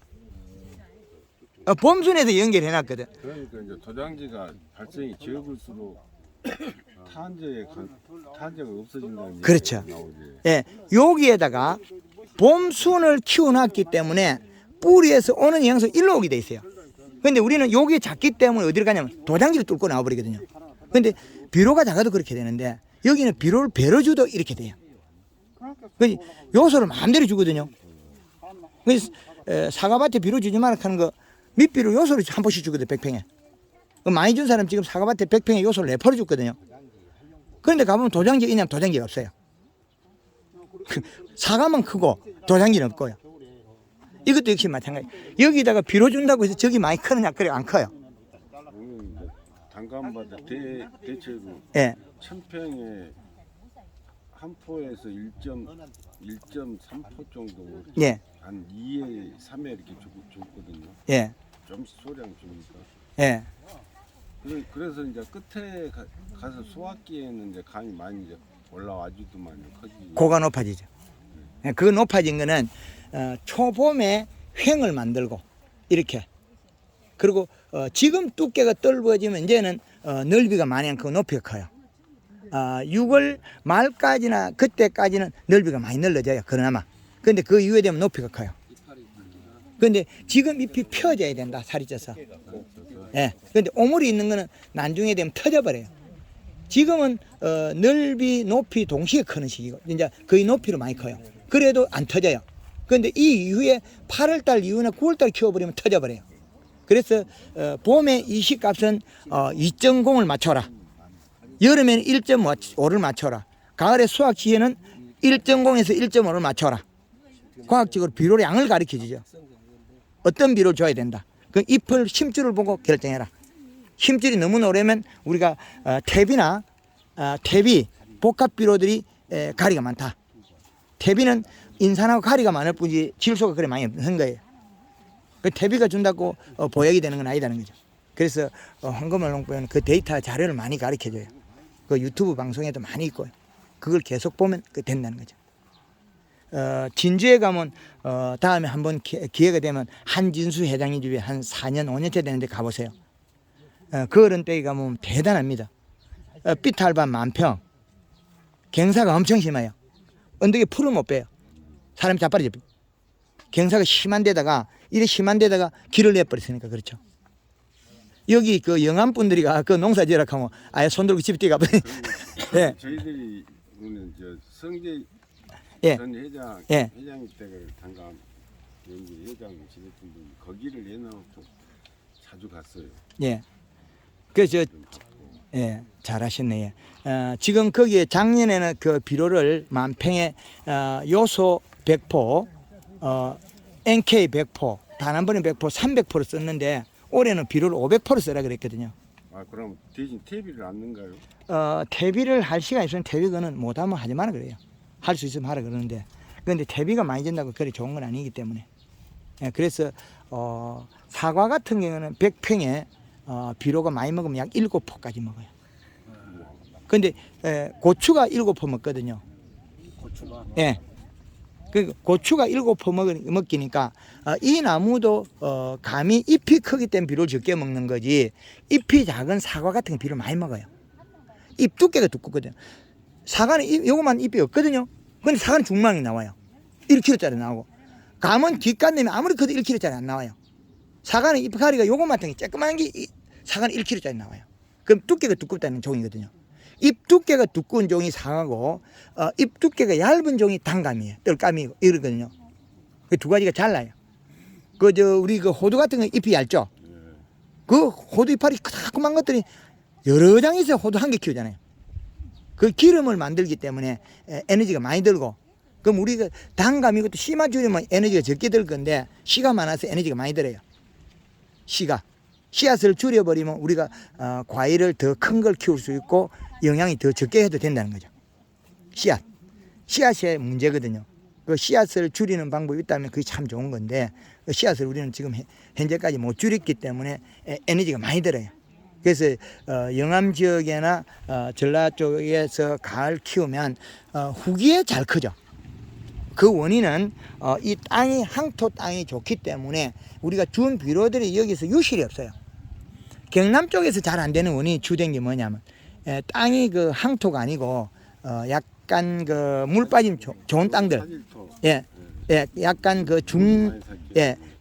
봄순에도 연결해 놨거든. 그러니까 이제 도장지가 발생이 적을수록 탄저가 없어진다는 그렇죠. 얘기가 나오지. 예, 여기에다가 봄순을 키워놨기 때문에 뿌리에서 오는 영양소 일로 오게 돼 있어요. 근데 우리는 여기 작기 때문에 어디로 가냐면 도장지를 뚫고 나와버리거든요. 근데 비료가 작아도 그렇게 되는데 여기는 비료를 배로 줘도 이렇게 돼요. 그래서 요소를 마음대로 주거든요. 그래서 사과밭에 비료 주지 말라 하는 거 밑비료 요소를 한 포씩 주거든요. 100평에. 많이 준 사람 지금 사과밭에 100평에 요소를 4포를 줬거든요. 그런데 가보면 도장지 있냐면 도장지가 없어요. 사과만 크고 도장지는 없고요. 이것도 역시 마찬가지. 여기다가 비료 준다고 해서 저기 많이 크느냐? 그래 안 커요. 오늘 이제 단감밭에 대체로 예. 1000평에 한 포에서 1.3포 정도 예. 한 2회, 3회 이렇게 줬거든요. 예, 좀 소량 주니까. 예. 그래서 이제 끝에 가서 수확기에는 이제 감이 많이 이제 올라와주더만요. 커지고. 고가 높아지죠. 예, 그 높아진 거는 초봄에 횡을 만들고 이렇게. 그리고 지금 두께가 떫어지면 이제는 넓이가 많이 안 크고 높이가 커요. 6월 말까지나 그때까지는 넓이가 많이 늘어져요. 그나마. 근데 그 이후에 되면 높이가 커요. 근데 지금 잎이 펴져야 된다. 살이 쪄서. 예. 근데 오물이 있는 거는 나중에 되면 터져버려요. 지금은 넓이, 높이 동시에 크는 시기고 이제 거의 높이로 많이 커요. 그래도 안 터져요. 근데 이 이후에 8월달 이후나 9월달 키워버리면 터져버려요. 그래서 봄에 이 시값은 2.0을 맞춰라. 여름에는 1.5를 맞춰라. 가을에 수확 시에는 1.0에서 1.5를 맞춰라. 과학적으로 비료 양을 가르쳐 주죠. 어떤 비료를 줘야 된다. 그 잎을 심줄을 보고 결정해라. 힘줄이 너무 오래면 우리가 탭이나 탭이 복합 비료들이 가리가 많다. 탭이는 인산하고 가리가 많을 뿐이지 질소가 그래 많이 없는 거예요. 그 탭이가 준다고 보약이 되는 건 아니다는 거죠. 그래서 황금알 농법에는 그 데이터 자료를 많이 가르쳐줘요. 그 유튜브 방송에도 많이 있고요. 그걸 계속 보면 된다는 거죠. 진주에 가면 다음에 한번 기회가 되면 한진수 회장님 집에 한 4년 5년째 되는데 가보세요. 그 어른댁에 가면 대단합니다. 삐탈밭 만평, 갱사가 엄청 심해요. 언덕에 풀을 못 빼요. 사람이 자빠리죠. 갱사가 심한 데다가 이래 심한 데다가 길을 내버렸으니까 그렇죠. 여기 그 영암 분들이가 그 농사 지으라 하면 아예 손 들고 집 뛰가 버리. 예. 저희들이 오늘 저 성재 예. 전 회장 예. 회장님 댁을 잠깐 연구 회장 지냈던 분이 거기를 예나부터 자주 갔어요. 예. 그저 예, 잘하셨네. 지금 거기에 작년에는 그 비료를 만평에 요소 100포, NK 100포, 단 한 번에 100포, 300포를 썼는데 올해는 비료를 500포를 쓰라 그랬거든요. 아 그럼 대신 퇴비를 안 넣는가요? 퇴비를 할 시간 있으면 퇴비는 못하면 하지 마라 그래요. 할 수 있으면 하라 그러는데 그런데 퇴비가 많이 된다고 그리 좋은 건 아니기 때문에 예, 그래서 사과 같은 경우는 100평에 비료가 많이 먹으면 약 7포까지 먹어요. 근데 고추가 7포 먹거든요. 고추가. 예. 그 고추가 7포 먹기니까 이 나무도 감이 잎이 크기 때문에 비료를 적게 먹는 거지 잎이 작은 사과 같은 거 비료를 많이 먹어요. 잎 두께가 두껍거든요. 사과는 요거만 잎이 없거든요. 근데 사과는 중망이 나와요. 1kg짜리 나오고 감은 뒷간 내면 아무리 커도 1kg짜리 안 나와요. 사과는 잎가리가 요거만한 게 조그만 게 사과는 1kg짜리 나와요. 그럼 두께가 두껍다는 종이거든요. 잎 두께가 두꺼운 종이 사과고 잎 두께가 얇은 종이 단감이에요. 뜰감이고 이러거든요. 그 두 가지가 달라요. 우리 그 호두 같은 거 잎이 얇죠. 그 호두 이파리 크다그만 것들이 여러 장 있어요. 호두 한 개 키우잖아요. 그 기름을 만들기 때문에 에너지가 많이 들고 그럼 우리가 단감 이것도 씨만 줄이면 에너지가 적게 들 건데 씨가 많아서 에너지가 많이 들어요. 씨앗을 줄여버리면 우리가 과일을 더 큰 걸 키울 수 있고 영양이 더 적게 해도 된다는 거죠. 씨앗이 문제거든요. 그 씨앗을 줄이는 방법이 있다면 그게 참 좋은 건데 그 씨앗을 우리는 지금 현재까지 못 줄였기 때문에 에너지가 많이 들어요. 그래서 영암 지역이나 전라 쪽에서 가을 키우면 후기에 잘 크죠. 그 원인은 이 땅이 항토 땅이 좋기 때문에 우리가 준 비료들이 여기서 유실이 없어요. 경남 쪽에서 잘 안 되는 원인이 주된 게 뭐냐면 땅이 그 항토가 아니고 약간 그 물 빠짐 좋은 땅들, 사질토. 약간 그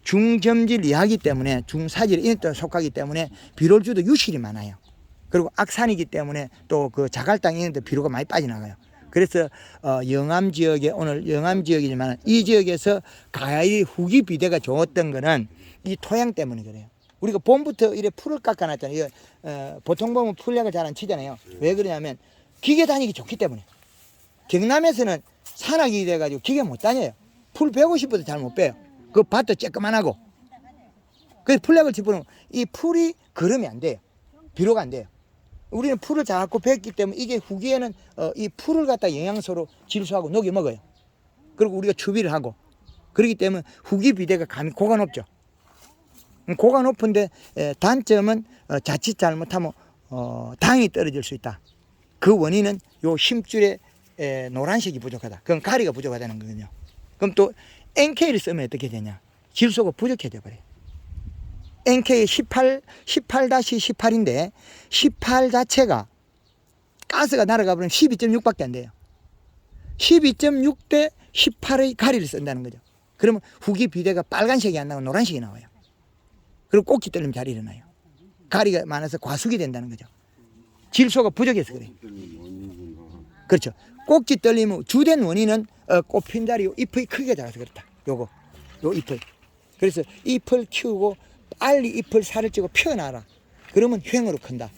중점질 이하기 때문에 중사질 이런 데 속하기 때문에 비료를 줘도 유실이 많아요. 그리고 악산이기 때문에 또 그 자갈 땅 이런 데 비료가 많이 빠져나가요. 그래서 영암 지역에 오늘 영암 지역이지만 이 지역에서 가을이 후기 비대가 좋았던 거는 이 토양 때문에 그래요. 우리가 봄부터 이래 풀을 깎아놨잖아요. 보통 보면 풀약을 잘 안 치잖아요. 왜 그러냐면 기계 다니기 좋기 때문에. 경남에서는 산악이 돼가지고 기계 못 다녀요. 풀 베고 싶어도 잘 못 빼요. 그 밭도 쬐끄만하고. 그래서 풀약을 짚으면 이 풀이 거름이 안 돼요. 비료가 안 돼요. 우리는 풀을 자꾸 뱄기 때문에 이게 후기에는 이 풀을 갖다 영양소로 질소하고 녹여 먹어요. 그리고 우리가 추비를 하고 그렇기 때문에 후기 비대가 감이 고가 높죠. 고가 높은데 단점은 자칫 잘못하면 당이 떨어질 수 있다. 그 원인은 요 힘줄에 노란색이 부족하다. 그건 가리가 부족하다는 거거든요. 그럼 또 NK를 쓰면 어떻게 되냐? 질소가 부족해져 버려요. NK 18-18인데 18 자체가 가스가 날아가 버리면 12.6밖에 안 돼요. 12.6 대 18의 가리를 쓴다는 거죠. 그러면 후기 비대가 빨간색이 안 나오고 노란색이 나와요. 그리고 꼭지 떨리면 잘 일어나요. 가리가 많아서 과숙이 된다는 거죠. 질소가 부족해서 그래요. 그렇죠. 꼭지 떨리면 주된 원인은 꽃핀 자리 잎의 크기가 작아서 그렇다. 요 잎을. 그래서 잎을 키우고 빨리 잎을 살을 찌고 펴놔라. 그러면 횡으로 큰다.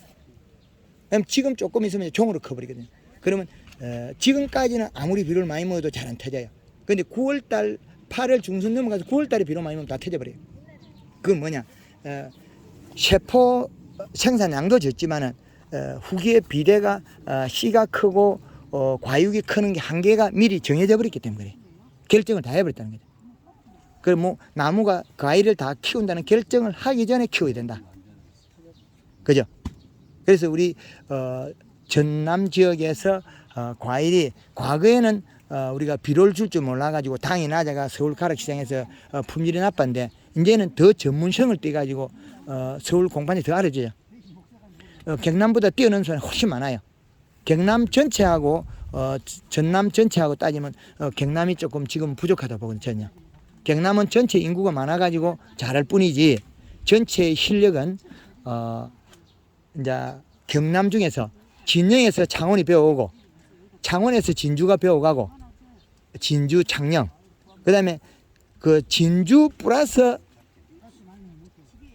그럼 지금 조금 있으면 종으로 커버리거든요. 그러면 지금까지는 아무리 비료를 많이 먹어도 잘 안 터져요. 근데 9월달 8월 중순 넘어가서 9월달에 비료 많이 먹으면 다 터져버려요. 그건 뭐냐? 세포 생산량도 적지만은 후기의 비대가 씨가 크고 과육이 크는 게 한계가 미리 정해져 버렸기 때문에 그래. 결정을 다 해버렸다는 거죠. 그럼 뭐 나무가 과일을 다 키운다는 결정을 하기 전에 키워야 된다. 그죠? 그래서 우리 전남 지역에서 과일이 과거에는 우리가 비료를 줄 줄 몰라가지고 당이 낮아가 서울 가락시장에서 품질이 나빴는데 이제는 더 전문성을 떼가지고 서울 공판이 더 알아져요. 경남보다 뛰어난 사람이 훨씬 많아요. 경남 전체하고 전남 전체하고 따지면 경남이 조금 지금 부족하다 보거든요. 전혀. 경남은 전체 인구가 많아가지고 잘할 뿐이지 전체의 실력은 이제 경남 중에서 진영에서 창원이 배워오고 창원에서 진주가 배워가고 진주 창녕 그다음에 그 진주 플러스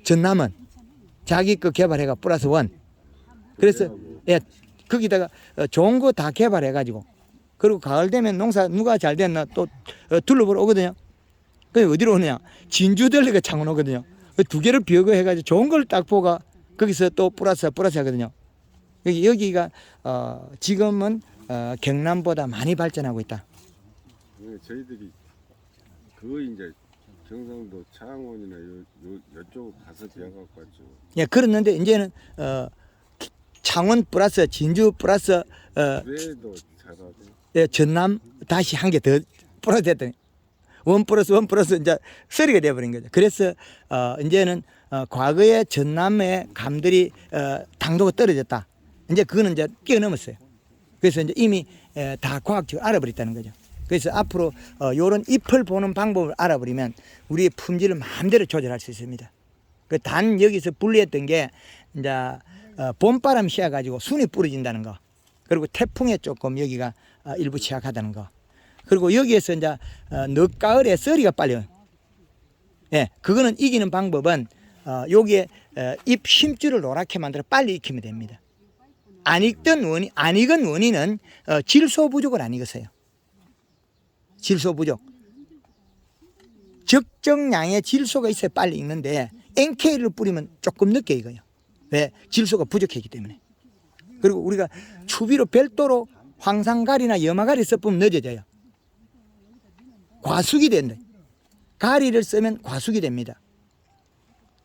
전남은 자기 거 개발해가 플러스 원 그래서 예 거기다가 좋은 거 다 개발해가지고 그리고 가을 되면 농사 누가 잘 됐나 또 둘러보러 오거든요. 그 어디로 오느냐 진주 들리가 창원 오거든요. 그 두 개를 비교해가지고 좋은 걸 딱 보가 거기서 또 플러스 하거든요. 여기가 지금은 경남보다 많이 발전하고 있다. 저희들이 그거 이제 경상도 창원이나 요쪽 가서 배워갖고 왔죠. 예, 그랬는데 이제는 창원 플러스 진주 플러스 그래도 잘하죠. 예, 전남 다시 한 개 더 플러스 됐더니 원 플러스 이제 3가 돼버린 거죠. 그래서 이제는 과거에 전남의 감들이 당도가 떨어졌다. 이제 그거는 이제 뛰어넘었어요. 그래서 이제 이미 다 과학적으로 알아버렸다는 거죠. 그래서 앞으로 요런 잎을 보는 방법을 알아버리면 우리의 품질을 마음대로 조절할 수 있습니다. 그 단 여기서 불리했던 게 이제 봄바람 씌어가지고 순이 부러진다는 거. 그리고 태풍에 조금 여기가 일부 취약하다는 거. 그리고 여기에서 이제 늦가을에 썰이가 빨리 와요. 예, 그거는 이기는 방법은 여기에 잎 심줄을 노랗게 만들어 빨리 익히면 됩니다. 안 익은 원인은 질소 부족을 안 익었어요. 질소 부족. 적정량의 질소가 있어야 빨리 익는데 NK를 뿌리면 조금 늦게 익어요. 왜? 질소가 부족하기 때문에. 그리고 우리가 추비로 별도로 황산가리나 염화가리 써보면 늦어져요. 과숙이 된다. 가리를 쓰면 과숙이 됩니다.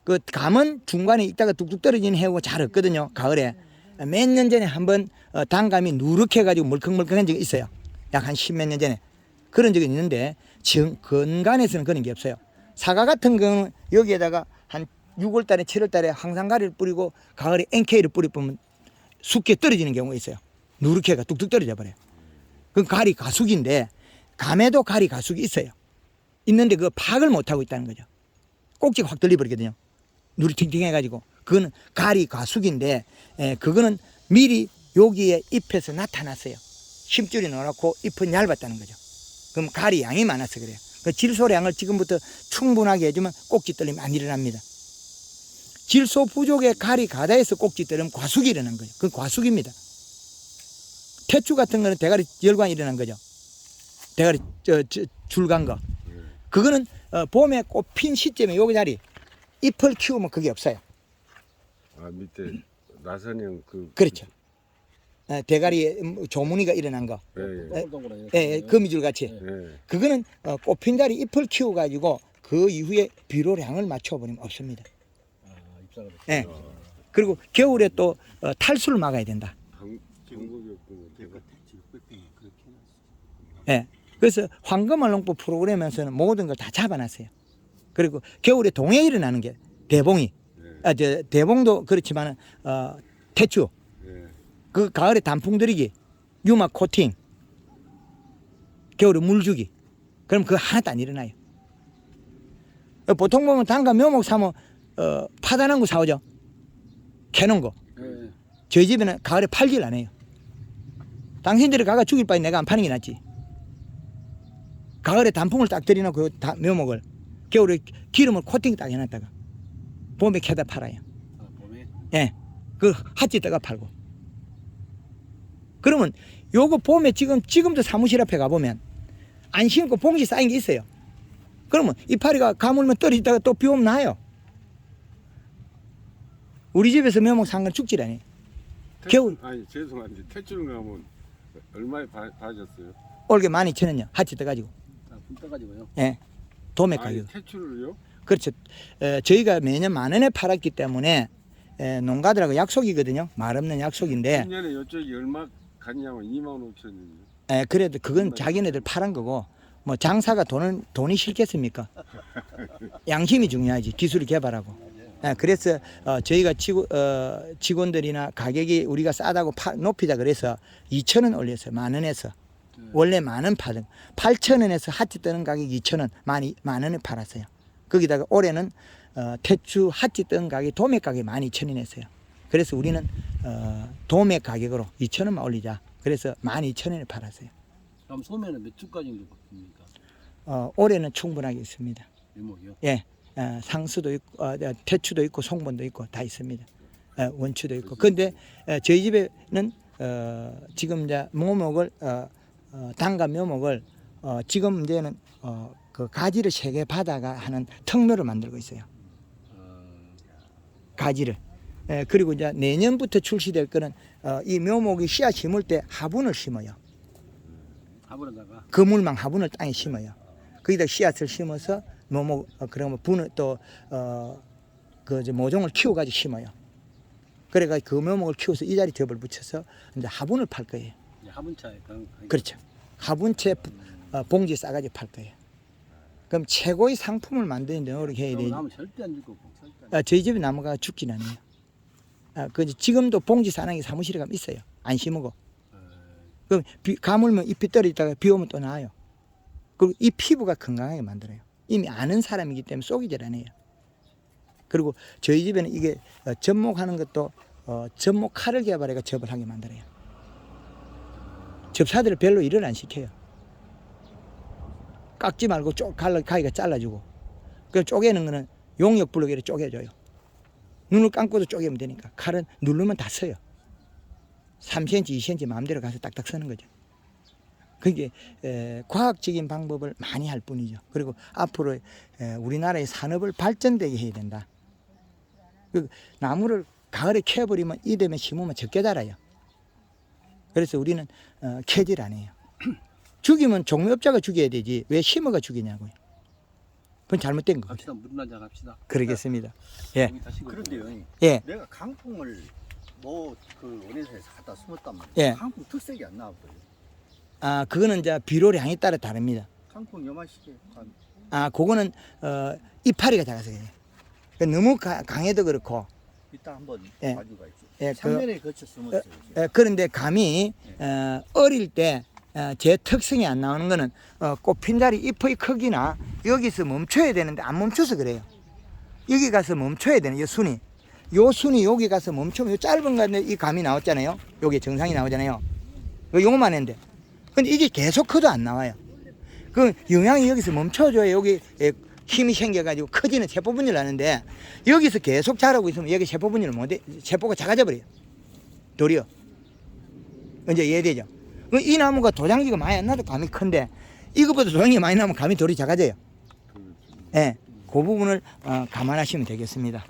그 감은 중간에 있다가 뚝뚝 떨어지는 해우가 잘 없거든요. 가을에. 몇 년 전에 한번 단감이 누렇게 해가지고 멀컹멀컹한 적이 있어요. 약 한 10몇 년 전에. 그런 적이 있는데 건간에서는 그런 게 없어요. 사과 같은 경우는 여기에다가 한 6월달에 7월달에 황산가리를 뿌리고 가을에 NK를 뿌리면 숙게 떨어지는 경우가 있어요. 누렇게가 뚝뚝 떨어져 버려요. 그건 가리 가숙인데 감에도 가리 가숙이 있어요. 있는데 그 파악을 못하고 있다는 거죠. 꼭지가 확 들려버리거든요. 누리 팅팅해가지고. 그거는 가리 가숙인데 그거는 미리 여기에 잎에서 나타났어요. 심줄이 노랗고 잎은 얇았다는 거죠. 그럼 가리 양이 많아서 그래요. 그 질소량을 지금부터 충분하게 해주면 꼭지 떨림 안 일어납니다. 질소 부족에 가리 가다해서 꼭지 떨리면 과숙이 일어난 거예요. 그건 과숙입니다. 태추 같은 거는 대가리 열광이 일어난 거죠. 대가리 줄간 거. 그거는 봄에 꽃핀 시점에 여기 자리 잎을 키우면 그게 없어요. 아 밑에 나선형 그렇죠. 대가리에 조무늬가 일어난 거. 예, 동글동글해요. 예, 거미줄 같이. 예. 그거는 꽃핀다리 잎을 키워가지고 그 이후에 비료량을 맞춰버리면 없습니다. 아, 입사가 예. 그리고 겨울에 또 탈수를 막아야 된다. 방법이 없고 그러니까 지금 빽빽이 그렇게 해놨어. 예. 그래서 황금알농법 프로그램에서는 모든 걸 다 잡아놨어요. 그리고 겨울에 동해 일어나는 게 대봉이, 대봉도 그렇지만 태추, 예. 그 가을에 단풍 들이기, 유막 코팅, 겨울에 물 주기. 그럼 그거 하나도 안 일어나요. 보통 보면 단가 묘목 사면 파다난 거 사오죠. 캐놓은 거. 예. 저희 집에는 가을에 팔질 안 해요. 당신들이 가가 죽일 바에 내가 안 파는 게 낫지. 가을에 단풍을 딱 들여놓고 묘목을 겨울에 기름을 코팅 딱 해놨다가 봄에 캐다 팔아요. 아, 봄에 예, 그 핫지 떠가 팔고. 그러면 요거 봄에 지금도 사무실 앞에 가보면 안 심고 봉지 쌓인 게 있어요. 그러면 이파리가 가물면 떨어지다가 또 비 오면 나요. 우리 집에서 묘목 산 건 죽질 않아요. 겨울. 아니 죄송한데 퇴출 나면 얼마에 봐줬어요? 올게 12,000원이요. 핫지 떠가지고. 분 떠가지고요. 예, 도매 아니 가격. 퇴출을요? 그렇죠. 저희가 매년 10,000원에 팔았기 때문에 농가들하고 약속이거든요. 말 없는 약속인데 1년에 이쪽이 얼마 갔냐면 25,000원이요. 그래도 그건 자기네들 팔은 거고 뭐 장사가 돈이 싫겠습니까? 양심이 중요하지. 기술을 개발하고. 그래서 저희가 직원들이나 가격이 우리가 싸다고 높이자 그래서 2,000원 올렸어요. 10,000원에서. 원래 10,000원 팔던 8,000원에서 핫지 뜨는 가격이 2,000원, 10,000원에 팔았어요. 거기다가 올해는 태추 핫지 뜨는 가격이 도매 가격이 12,000원 했어요. 그래서 우리는 도매 가격으로 2,000원만 올리자. 그래서 12,000원에 팔았어요. 그럼 소매는 몇 주까지 정도 바뀝니까? 올해는 충분하게 있습니다. 묘목이요? 예, 상수도 있고 태추도 있고 송본도 있고 다 있습니다. 원추도 있고. 근데 저희 집에는 지금 이제 묘목을 단가 묘목을 지금 이제는 그 가지를 3개 받아가 하는 특묘를 만들고 있어요. 가지를. 그리고 이제 내년부터 출시될 거는 이 묘목이 씨앗 심을 때 화분을 심어요. 화분에다가 그물망 화분을 땅에 심어요. 거기다 씨앗을 심어서 묘목 그러면 분을 또그 모종을 키워가지고 심어요. 그래가 그 묘목을 키워서 이 자리 덮을 붙여서 이제 화분을 팔 거예요. 화분차에 그렇죠. 화분채 봉지 싸가지고 팔 거예요. 그럼 최고의 상품을 만드는데 노력해야 되지. 나무 절대 안 죽고 절대 안 저희 집에 나무가 죽진 않아요. 지금도 봉지 싸는 사무실에 가면 있어요. 안 심고. 그럼 가물면 잎이 떨어지다가 비 오면 또 나와요. 그리고 이 피부가 건강하게 만들어요. 이미 아는 사람이기 때문에 쏘기 잘 안 해요. 그리고 저희 집에는 이게 접목하는 것도 접목 칼을 개발해서 접을 하게 만들어요. 접사들을 별로 일을 안 시켜요. 깎지 말고 가위가 잘라주고. 그 쪼개는 거는 용역 블록으로 쪼개줘요. 눈을 감고도 쪼개면 되니까. 칼은 누르면 다 써요. 3cm, 2cm 마음대로 가서 딱딱 쓰는 거죠. 그게 과학적인 방법을 많이 할 뿐이죠. 그리고 앞으로 우리나라의 산업을 발전되게 해야 된다. 나무를 가을에 캐버리면 이듬해 심으면 적게 자라요. 그래서 우리는 캐질 안 해요. 죽이면 종묘업자가 죽여야 되지 왜 심어가 죽이냐고요. 그건 잘못된 거예요. 갑시다. 물 한잔 합시다. 그러겠습니다. 예. 여기 다시 그런데요. 예. 내가 강풍을 그 원예사에서 갖다 숨었단 말이에요. 예. 강풍 특색이 안 나왔어요. 그거는 이제 비료량에 따라 다릅니다. 강풍 요만시게 그거는 이파리가 작아서 그래요. 너무 강해도 그렇고. 이따 한번 예. 가지고 가야지. 예, 상면에 거쳐 숨었어요. 그런데 감이 어릴 때 제 특성이 안 나오는 거는 꽃핀 자리 잎의 크기나 여기서 멈춰야 되는데 안 멈춰서 그래요. 여기 가서 멈춰야 되는 요 순이 여기 가서 멈추면 요 짧은 건데 이 감이 나왔잖아요. 여기 정상이 나오잖아요. 요거만 했는데 근데 이게 계속 커도 안 나와요. 그 영양이 여기서 멈춰줘야 여기 힘이 생겨가지고 커지는 세포 분열 나는데 여기서 계속 자라고 있으면 여기 세포 분열을 못해. 세포가 작아져 버려요. 도리어. 이제 이해되죠? 이 나무가 도장지가 많이 안 나도 감이 큰데 이것보다 도장지가 많이 나면 감이 돌이 작아져요. 예, 그 부분을 감안하시면 되겠습니다.